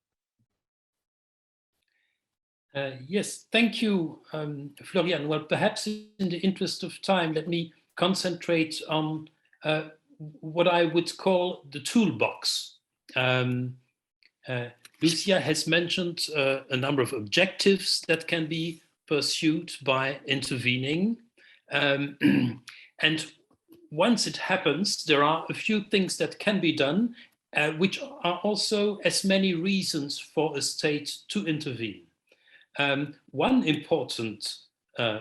Yes, thank you, Florian. Well, perhaps in the interest of time, let me concentrate on what I would call the toolbox. Lucia has mentioned a number of objectives that can be pursued by intervening. And once it happens, there are a few things that can be done, which are also as many reasons for a state to intervene. One important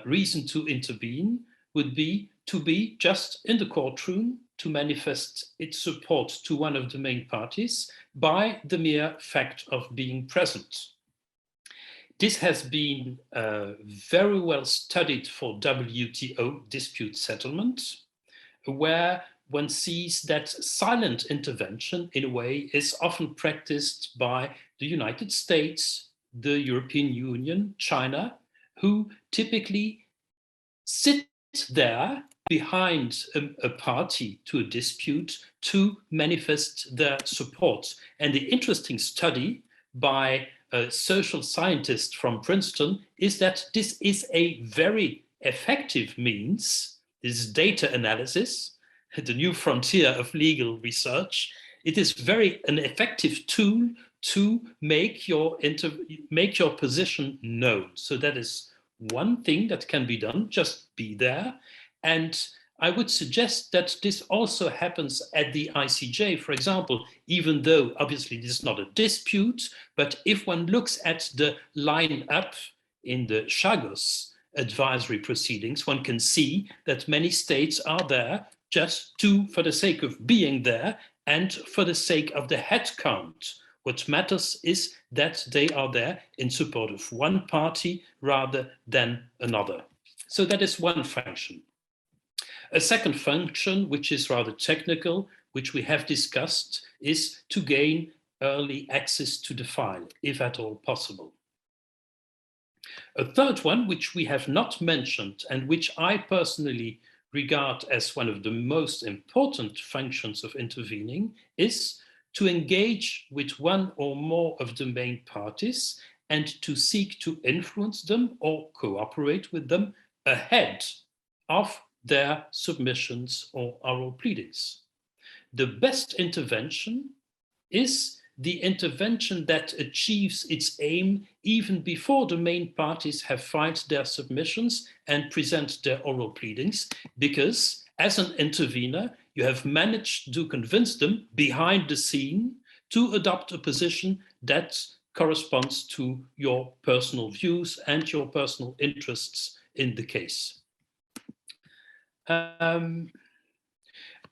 reason to intervene would be to be just in the courtroom to manifest its support to one of the main parties by the mere fact of being present. This has been very well studied for WTO dispute settlement, where one sees that silent intervention, in a way, is often practiced by the United States, the European Union, China, who typically sit there behind a party to a dispute to manifest their support. And the interesting study by a social scientist from Princeton is that this is a very effective means. This is data analysis, the new frontier of legal research. It is an effective tool to make your position known. So that is one thing that can be done, just be there. And I would suggest that this also happens at the ICJ, for example, even though obviously this is not a dispute, but if one looks at the line up in the Chagos advisory proceedings, one can see that many states are there just for the sake of being there and for the sake of the head count. What matters is that they are there in support of one party rather than another. So that is one function. A second function, which is rather technical, which we have discussed, is to gain early access to the file, if at all possible. A third one, which we have not mentioned and which I personally regard as one of the most important functions of intervening, is to engage with one or more of the main parties and to seek to influence them or cooperate with them ahead of their submissions or oral pleadings. The best intervention is the intervention that achieves its aim even before the main parties have filed their submissions and present their oral pleadings, because as an intervener, you have managed to convince them behind the scene to adopt a position that corresponds to your personal views and your personal interests in the case.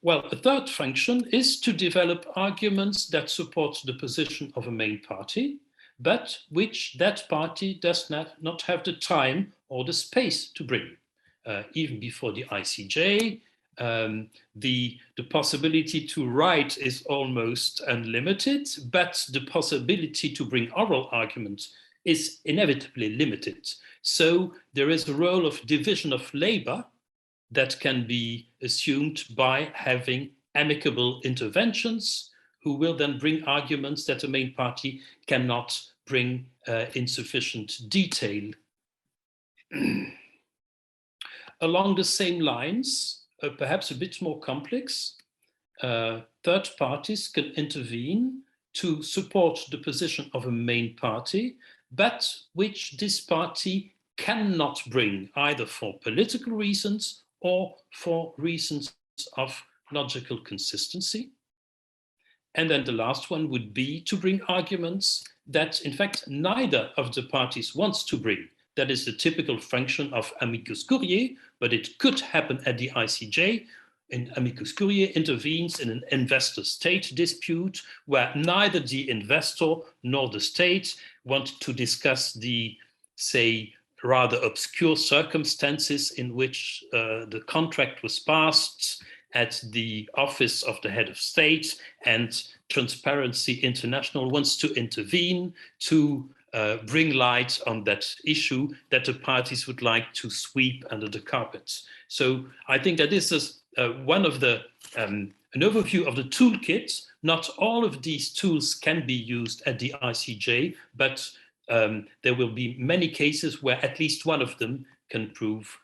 Well, a third function is to develop arguments that support the position of a main party, but which that party does not have the time or the space to bring. Even before the ICJ, the possibility to write is almost unlimited, but the possibility to bring oral arguments is inevitably limited. So there is a role of division of labor that can be assumed by having amicable interventions who will then bring arguments that the main party cannot bring in sufficient detail. Along the same lines, perhaps a bit more complex, third parties can intervene to support the position of a main party, but which this party cannot bring either for political reasons or for reasons of logical consistency. And then the last one would be to bring arguments that, in fact, neither of the parties wants to bring. That is the typical function of amicus curiae, but it could happen at the ICJ. And amicus curiae intervenes in an investor-state dispute where neither the investor nor the state want to discuss the, say, rather obscure circumstances in which the contract was passed at the office of the head of state, and Transparency International wants to intervene to bring light on that issue that the parties would like to sweep under the carpet. So I think that this is one of the, an overview of the toolkit. Not all of these tools can be used at the ICJ, but there will be many cases where at least one of them can prove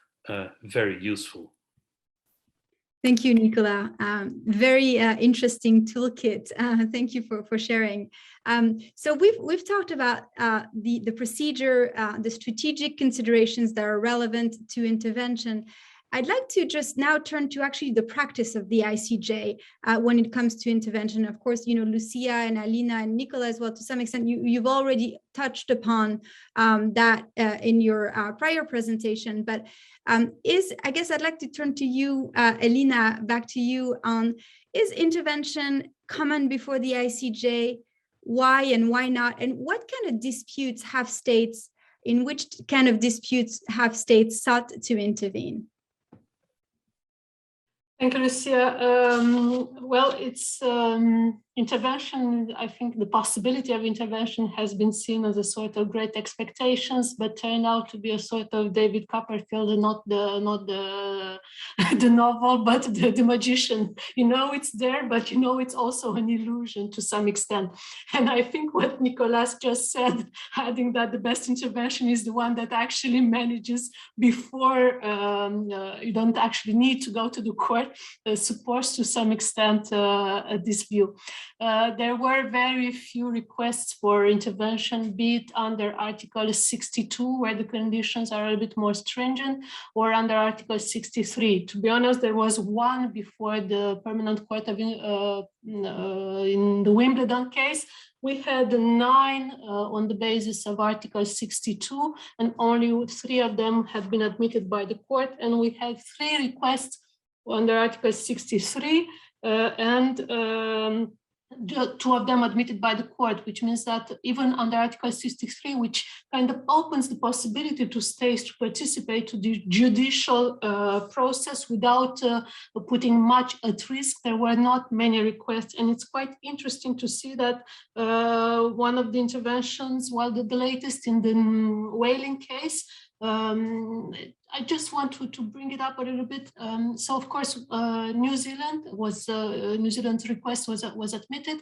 very useful. Thank you, Nicolas. Very interesting toolkit. Thank you for sharing. So we've talked about the procedure, the strategic considerations that are relevant to intervention. I'd like to just now turn to actually the practice of the ICJ when it comes to intervention. Of course, you know, Lucia and Alina and Nicola as well, to some extent, you've already touched upon that in your prior presentation. But I guess I'd like to turn to you, Alina, back to you on, is intervention common before the ICJ? Why and why not? And what kind of disputes have states, in which kind of disputes have states sought to intervene? Thank you, Lucia. Well, it's intervention. I think the possibility of intervention has been seen as a sort of great expectations, but turned out to be a sort of David Copperfield, not the the novel, but the magician. You know it's there, but you know it's also an illusion to some extent. And I think what Nicolas just said, adding that the best intervention is the one that actually manages before you don't actually need to go to the court, supports to some extent this view. There were very few requests for intervention, be it under Article 62, where the conditions are a bit more stringent, or under Article 63. To be honest, there was one before the Permanent Court of in the Wimbledon case. We had 9 on the basis of Article 62, and only 3 of them had been admitted by the court. And we had 3 requests under Article 63, and 2 of them admitted by the court, which means that even under Article 63, which kind of opens the possibility to states to participate to the judicial process without putting much at risk, there were not many requests. And it's quite interesting to see that one of the interventions, well, the latest in the whaling case, I just want to bring it up a little bit. So of course, New Zealand's request was admitted.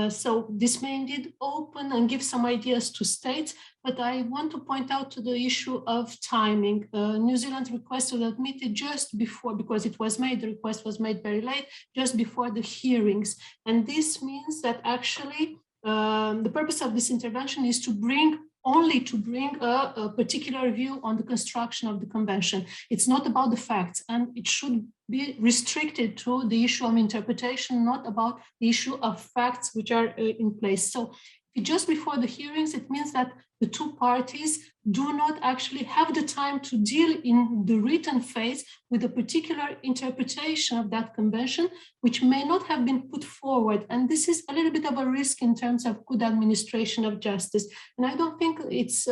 So this may indeed open and give some ideas to states, but I want to point out to the issue of timing. New Zealand's request was admitted just before, because it was made, the request was made very late, just before the hearings. And this means that actually the purpose of this intervention is to bring a particular view on the construction of the convention. It's not about the facts, and it should be restricted to the issue of interpretation, not about the issue of facts which are in place. So just before the hearings, it means that the 2 parties do not actually have the time to deal in the written phase with a particular interpretation of that convention, which may not have been put forward. And this is a little bit of a risk in terms of good administration of justice. And I don't think it's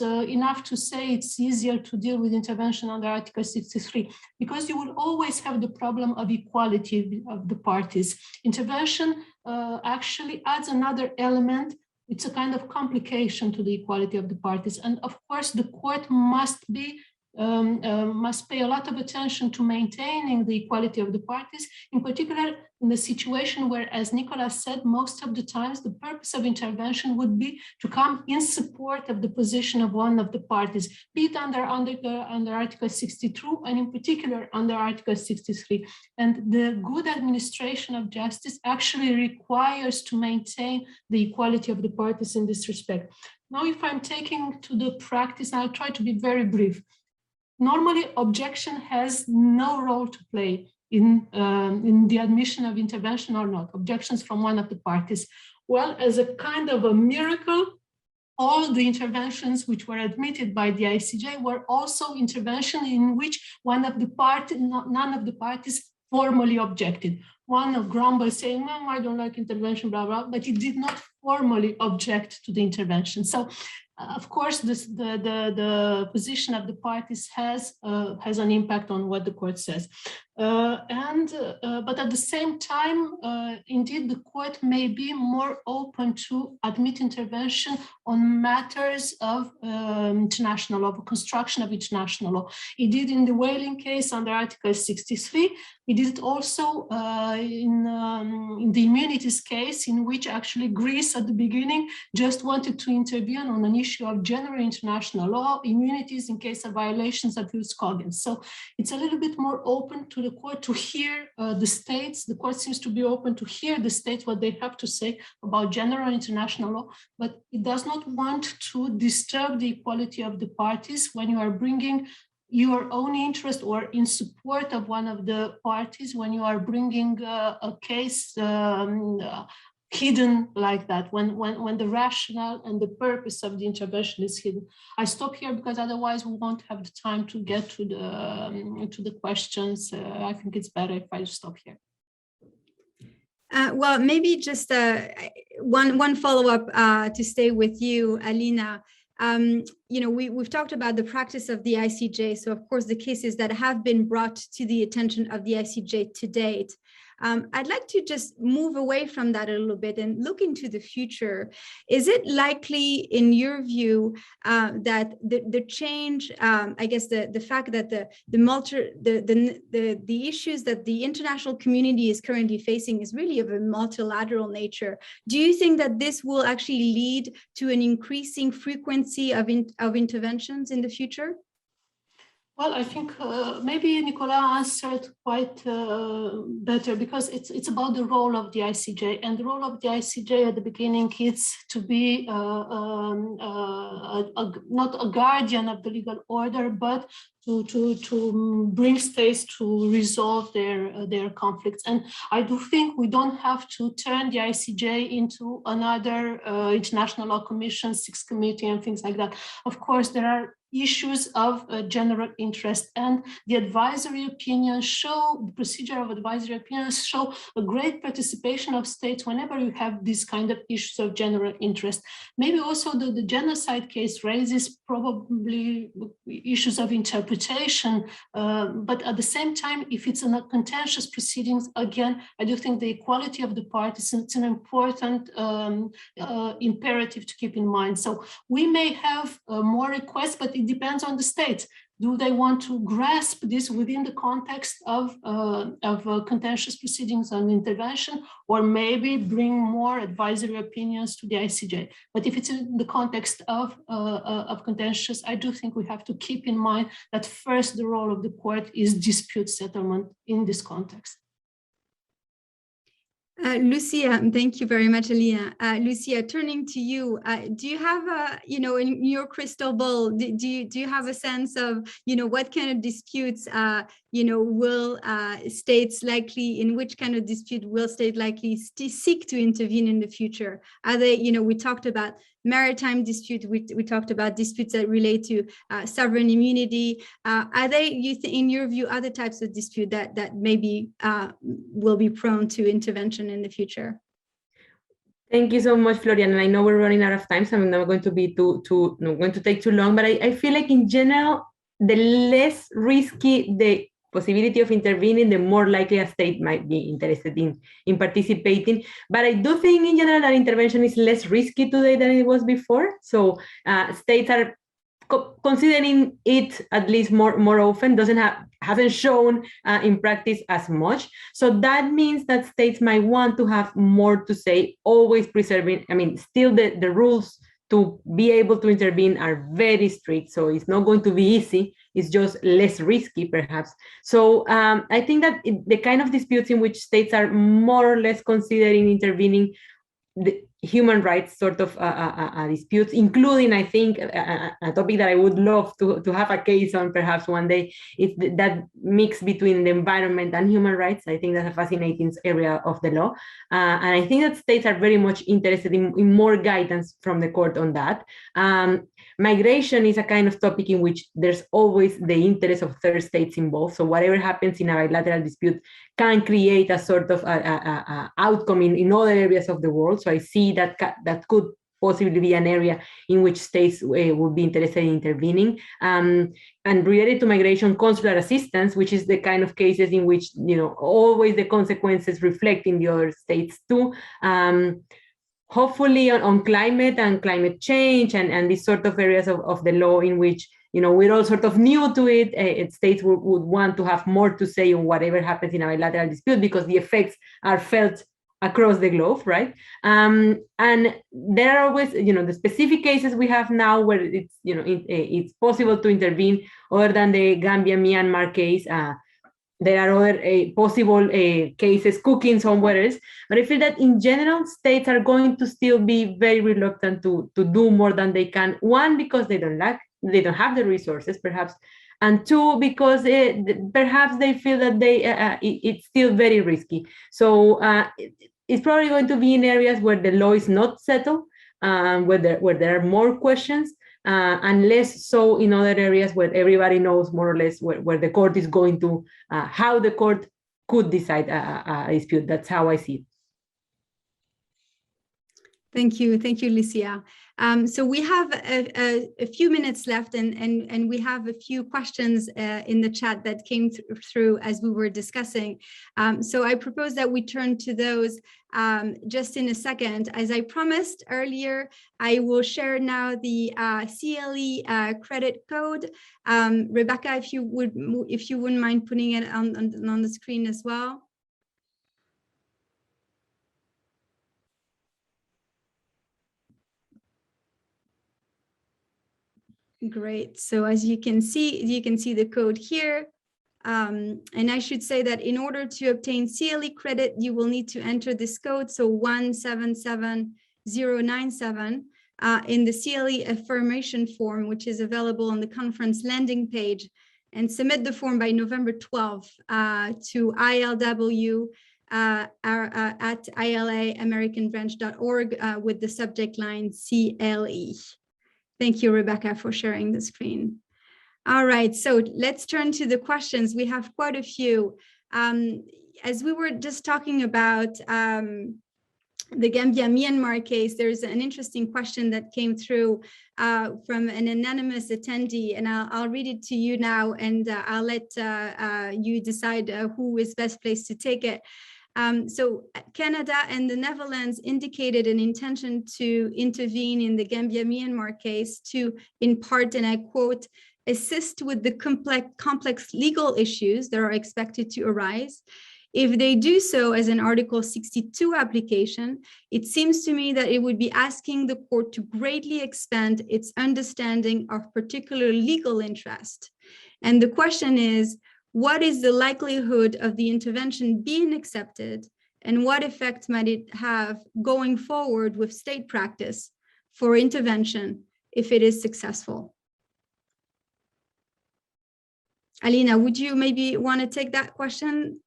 enough to say it's easier to deal with intervention under Article 63, because you will always have the problem of equality of the parties. Intervention actually adds another element it's a kind of complication to the equality of the parties. And of course, the court must pay a lot of attention to maintaining the equality of the parties, in particular in the situation where, as Nicolas said, most of the times the purpose of intervention would be to come in support of the position of one of the parties, be it under Article 62 and in particular under Article 63. And the good administration of justice actually requires to maintain the equality of the parties in this respect. Now, if I'm taking to the practice, I'll try to be very brief. Normally, objection has no role to play in the admission of intervention or not, objections from one of the parties. Well, as a kind of a miracle, all the interventions which were admitted by the ICJ were also intervention in which none of the parties formally objected. One grumbled saying, "No, I don't like intervention, blah, blah," but it did not formally object to the intervention. So, of course, the position of the parties has an impact on what the court says. But at the same time, indeed, the court may be more open to admit intervention on matters of international law, construction of international law. It did in the whaling case under Article 63. It did also in the immunities case, in which actually Greece at the beginning just wanted to intervene on an issue of general international law, immunities in case of violations of jus cogens. So it's a little bit more open to the court to hear the states. The court seems to be open to hear the states what they have to say about general international law, but it does not want to disturb the equality of the parties when you are bringing your own interest or in support of one of the parties, when you are bringing a case hidden like that, when the rationale and the purpose of the intervention is hidden. I stop here because otherwise we won't have the time to get to the questions. I think it's better if I stop here. Well, maybe just one follow-up to stay with you, Alina. You know, we've talked about the practice of the ICJ. So, of course, the cases that have been brought to the attention of the ICJ to date. I'd like to just move away from that a little bit and look into the future. Is it likely, in your view, that the change, I guess the fact that the issues that the international community is currently facing is really of a multilateral nature? Do you think that this will actually lead to an increasing frequency of interventions in the future? Well, I think maybe Nicolas answered quite better, because it's about the role of the ICJ, and the role of the ICJ at the beginning is to be not a guardian of the legal order, but to bring states to resolve their conflicts. And I do think we don't have to turn the ICJ into another international law commission, sixth committee, and things like that. Of course, there are issues of general interest, and the advisory opinions show, the procedure of advisory opinions show a great participation of states whenever you have these kind of issues of general interest. Maybe also the genocide case raises probably issues of interpretation, but at the same time, if it's in a contentious proceedings, again, I do think the equality of the parties, it's an important imperative to keep in mind. So we may have more requests, but it depends on the states. Do they want to grasp this within the context of contentious proceedings on intervention, or maybe bring more advisory opinions to the ICJ? But if it's in the context of contentious, I do think we have to keep in mind that first the role of the court is dispute settlement in this context. Lucia, thank you very much, Alina. Lucia, turning to you, do you have, you know, in your crystal ball, do you have a sense of, you know, what kind of disputes, you know, will states likely, in which kind of dispute will state likely seek to intervene in the future? Are they, you know, we talked about maritime dispute, we talked about disputes that relate to sovereign immunity. Are they, in your view, other types of dispute that maybe will be prone to intervention in the future? Thank you so much, Florian. And I know we're running out of time, so I'm not going to be not going to take too long, but I feel like in general, the less risky the possibility of intervening, the more likely a state might be interested in participating. But I do think in general that intervention is less risky today than it was before. So states are considering it at least more often, hasn't shown in practice as much. So that means that states might want to have more to say, always preserving, I mean, still the rules to be able to intervene are very strict. So it's not going to be easy. It's just less risky, perhaps. So I think that the kind of disputes in which states are more or less considering intervening, the human rights sort of disputes, including, I think, a topic that I would love to have a case on perhaps one day, is that mix between the environment and human rights. I think that's a fascinating area of the law. And I think that states are very much interested in more guidance from the court on that. Migration is a kind of topic in which there's always the interest of third states involved. So whatever happens in a bilateral dispute can create a sort of outcome in other areas of the world. So I see that could possibly be an area in which states would be interested in intervening. And related to migration, consular assistance, which is the kind of cases in which, always the consequences reflect in the other states too. Hopefully on climate and climate change and these sort of areas of the law in which, we're all sort of new to it, states would want to have more to say on whatever happens in a bilateral dispute, because the effects are felt across the globe, right? And there are always, the specific cases we have now where it's, it's possible to intervene, other than the Gambia, Myanmar case. There are other possible cases cooking somewhere else. But I feel that in general, states are going to still be very reluctant to do more than they can. One, because they don't have the resources, perhaps. And two, because perhaps they feel that it's still very risky. So it's probably going to be in areas where the law is not settled, where there are more questions, and less so in other areas where everybody knows more or less where the court is going to, how the court could decide a dispute. That's how I see it. Thank you, Lucia. So we have a few minutes left, and we have a few questions in the chat that came through as we were discussing. So I propose that we turn to those just in a second. As I promised earlier, I will share now the CLE credit code. Rebecca, if you wouldn't mind putting it on the screen as well. Great. So as you can see the code here. And I should say that in order to obtain CLE credit, you will need to enter this code, so 177097, in the CLE affirmation form, which is available on the conference landing page, and submit the form by November 12th to ILW at ilaamericanbranch.org with the subject line CLE. Thank you, Rebecca, for sharing the screen. All right, so let's turn to the questions. We have quite a few. As we were just talking about the Gambia-Myanmar case, there's an interesting question that came through from an anonymous attendee, and I'll read it to you now, and I'll let you decide who is best placed to take it. So Canada and the Netherlands indicated an intention to intervene in the Gambia-Myanmar case to, in part, and I quote, assist with the complex legal issues that are expected to arise. If they do so as an Article 62 application, it seems to me that it would be asking the court to greatly expand its understanding of particular legal interest. And the question is, what is the likelihood of the intervention being accepted, and what effect might it have going forward with state practice for intervention if it is successful? Alina, would you maybe want to take that question?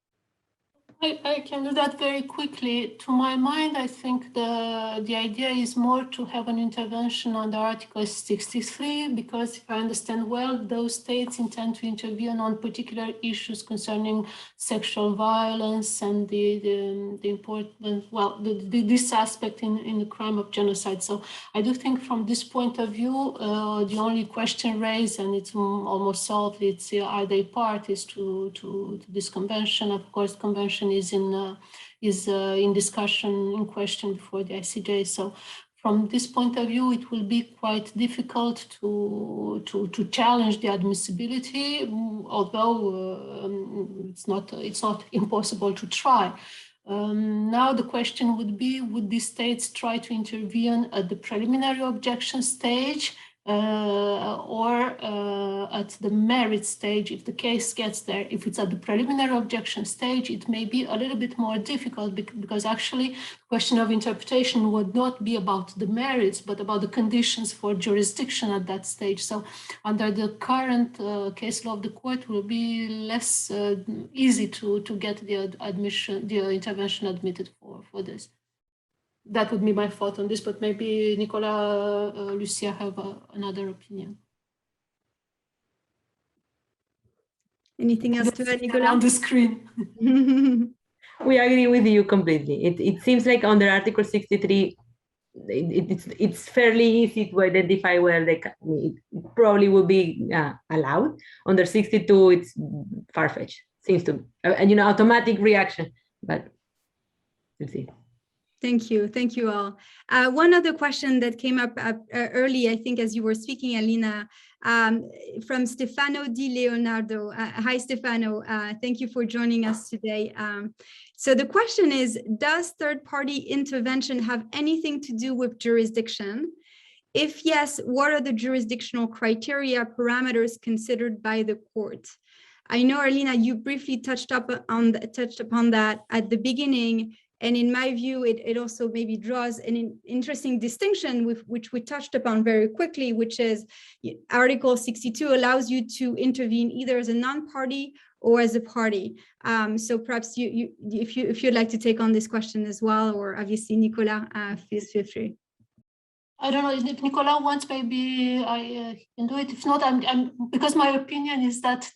I can do that very quickly. To my mind, I think the idea is more to have an intervention under Article 63, because if I understand well, those states intend to intervene on particular issues concerning sexual violence and the important, well, this aspect in the crime of genocide. So I do think from this point of view, the only question raised, and it's almost solved, it's are they parties to this convention? Of course, convention is in discussion, in question before the ICJ. So from this point of view, it will be quite difficult to challenge the admissibility, although it's not impossible to try. Now the question would be, would these states try to intervene at the preliminary objection stage or at the merit stage if the case gets there? If it's at the preliminary objection stage, it may be a little bit more difficult because actually the question of interpretation would not be about the merits, but about the conditions for jurisdiction at that stage. So under the current case law of the court, it will be less easy to get the intervention admitted for this. That would be my thought on this, but maybe Nicola, Lucia have another opinion. Anything else to add, Nicola? On the screen. We agree with you completely. It seems like under Article 63, it's fairly easy to identify where it probably will be allowed. Under 62, it's far-fetched, seems to be, automatic reaction, but we'll see. Thank you all. One other question that came up early, I think, as you were speaking, Alina, from Stefano Di Leonardo. Hi, Stefano. Thank you for joining us today. So the question is, does third-party intervention have anything to do with jurisdiction? If yes, what are the jurisdictional criteria, parameters considered by the court? I know, Alina, you briefly touched upon that at the beginning. And in my view, it also maybe draws an interesting distinction with which we touched upon very quickly, which is Article 62 allows you to intervene either as a non-party or as a party. So perhaps if you'd like to take on this question as well, or obviously Nicola, please feel free. I don't know if Nicola wants, maybe I can do it. If not, because my opinion is that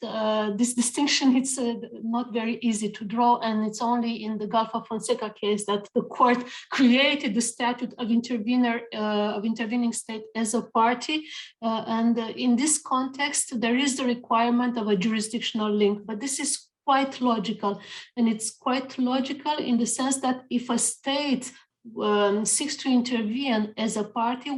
this distinction, it's not very easy to draw, and it's only in the Gulf of Fonseca case that the court created the statute of intervening state as a party. And in this context, there is the requirement of a jurisdictional link, but this is quite logical. And it's quite logical in the sense that if a state seeks to intervene as a party, it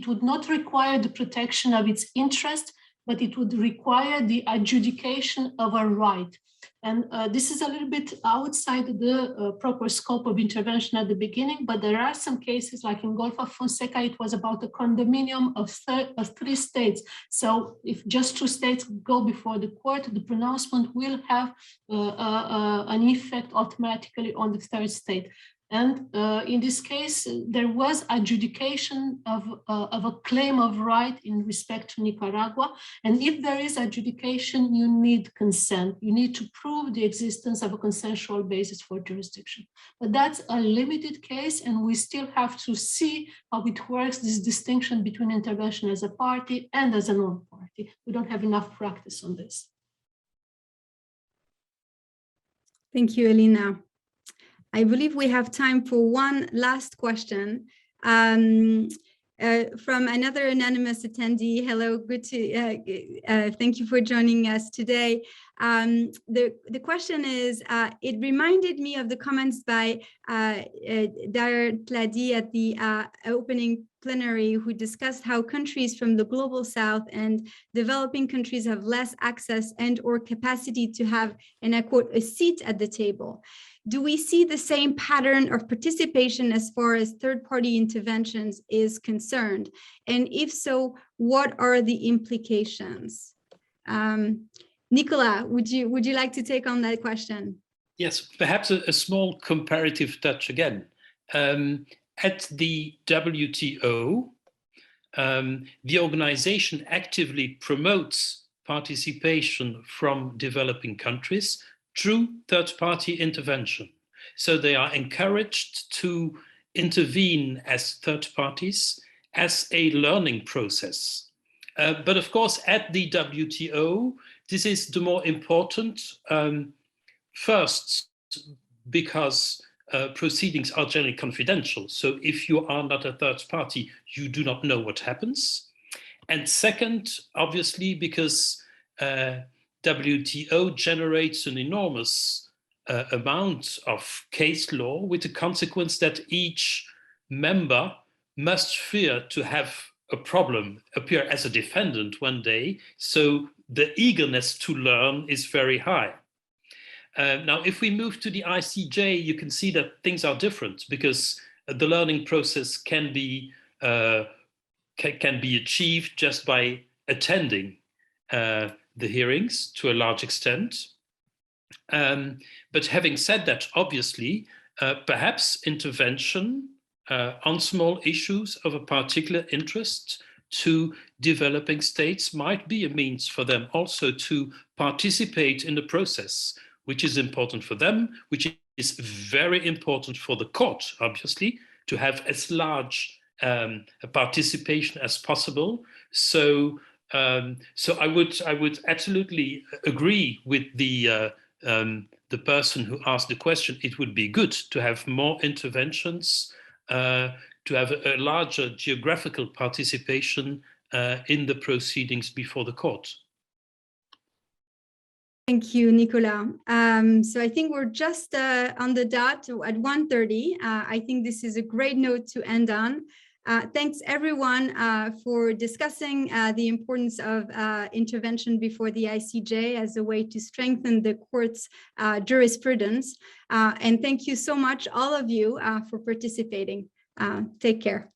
would not require the protection of its interest, but it would require the adjudication of a right. And this is a little bit outside the proper scope of intervention at the beginning, but there are some cases, like in Gulf of Fonseca, it was about a condominium of 3 states. So if just 2 states go before the court, the pronouncement will have an effect automatically on the 3rd state. And in this case, there was adjudication of a claim of right in respect to Nicaragua. And if there is adjudication, you need consent. You need to prove the existence of a consensual basis for jurisdiction. But that's a limited case, and we still have to see how it works, this distinction between intervention as a party and as a non-party. We don't have enough practice on this. Thank you, Alina. I believe we have time for one last question from another anonymous attendee. Hello, good to thank you for joining us today. The question is, it reminded me of the comments by Dr. Tladi at the opening plenary, who discussed how countries from the global south and developing countries have less access and or capacity to have, and I quote, a seat at the table. Do we see the same pattern of participation as far as third-party interventions is concerned? And if so, what are the implications? Nicola, would you like to take on that question? Yes, perhaps a small comparative touch again. At the WTO, the organization actively promotes participation from developing countries true third-party intervention. So they are encouraged to intervene as third parties as a learning process. But of course, at the WTO, this is the more important, first, because proceedings are generally confidential. So if you are not a third party, you do not know what happens. And second, obviously, because WTO generates an enormous amount of case law, with the consequence that each member must fear to have a problem appear as a defendant one day. So the eagerness to learn is very high. Now, if we move to the ICJ, you can see that things are different, because the learning process can be achieved just by attending the hearings to a large extent. But having said that, obviously, perhaps intervention on small issues of a particular interest to developing states might be a means for them also to participate in the process, which is important for them, which is very important for the court, obviously, to have as large a participation as possible. So I would absolutely agree with the person who asked the question. It would be good to have more interventions, to have a larger geographical participation in the proceedings before the court. Thank you, Nicolas. So I think we're just on the dot at 1:30. I think this is a great note to end on. Thanks everyone for discussing the importance of intervention before the ICJ as a way to strengthen the court's jurisprudence. And thank you so much, all of you, for participating. Take care.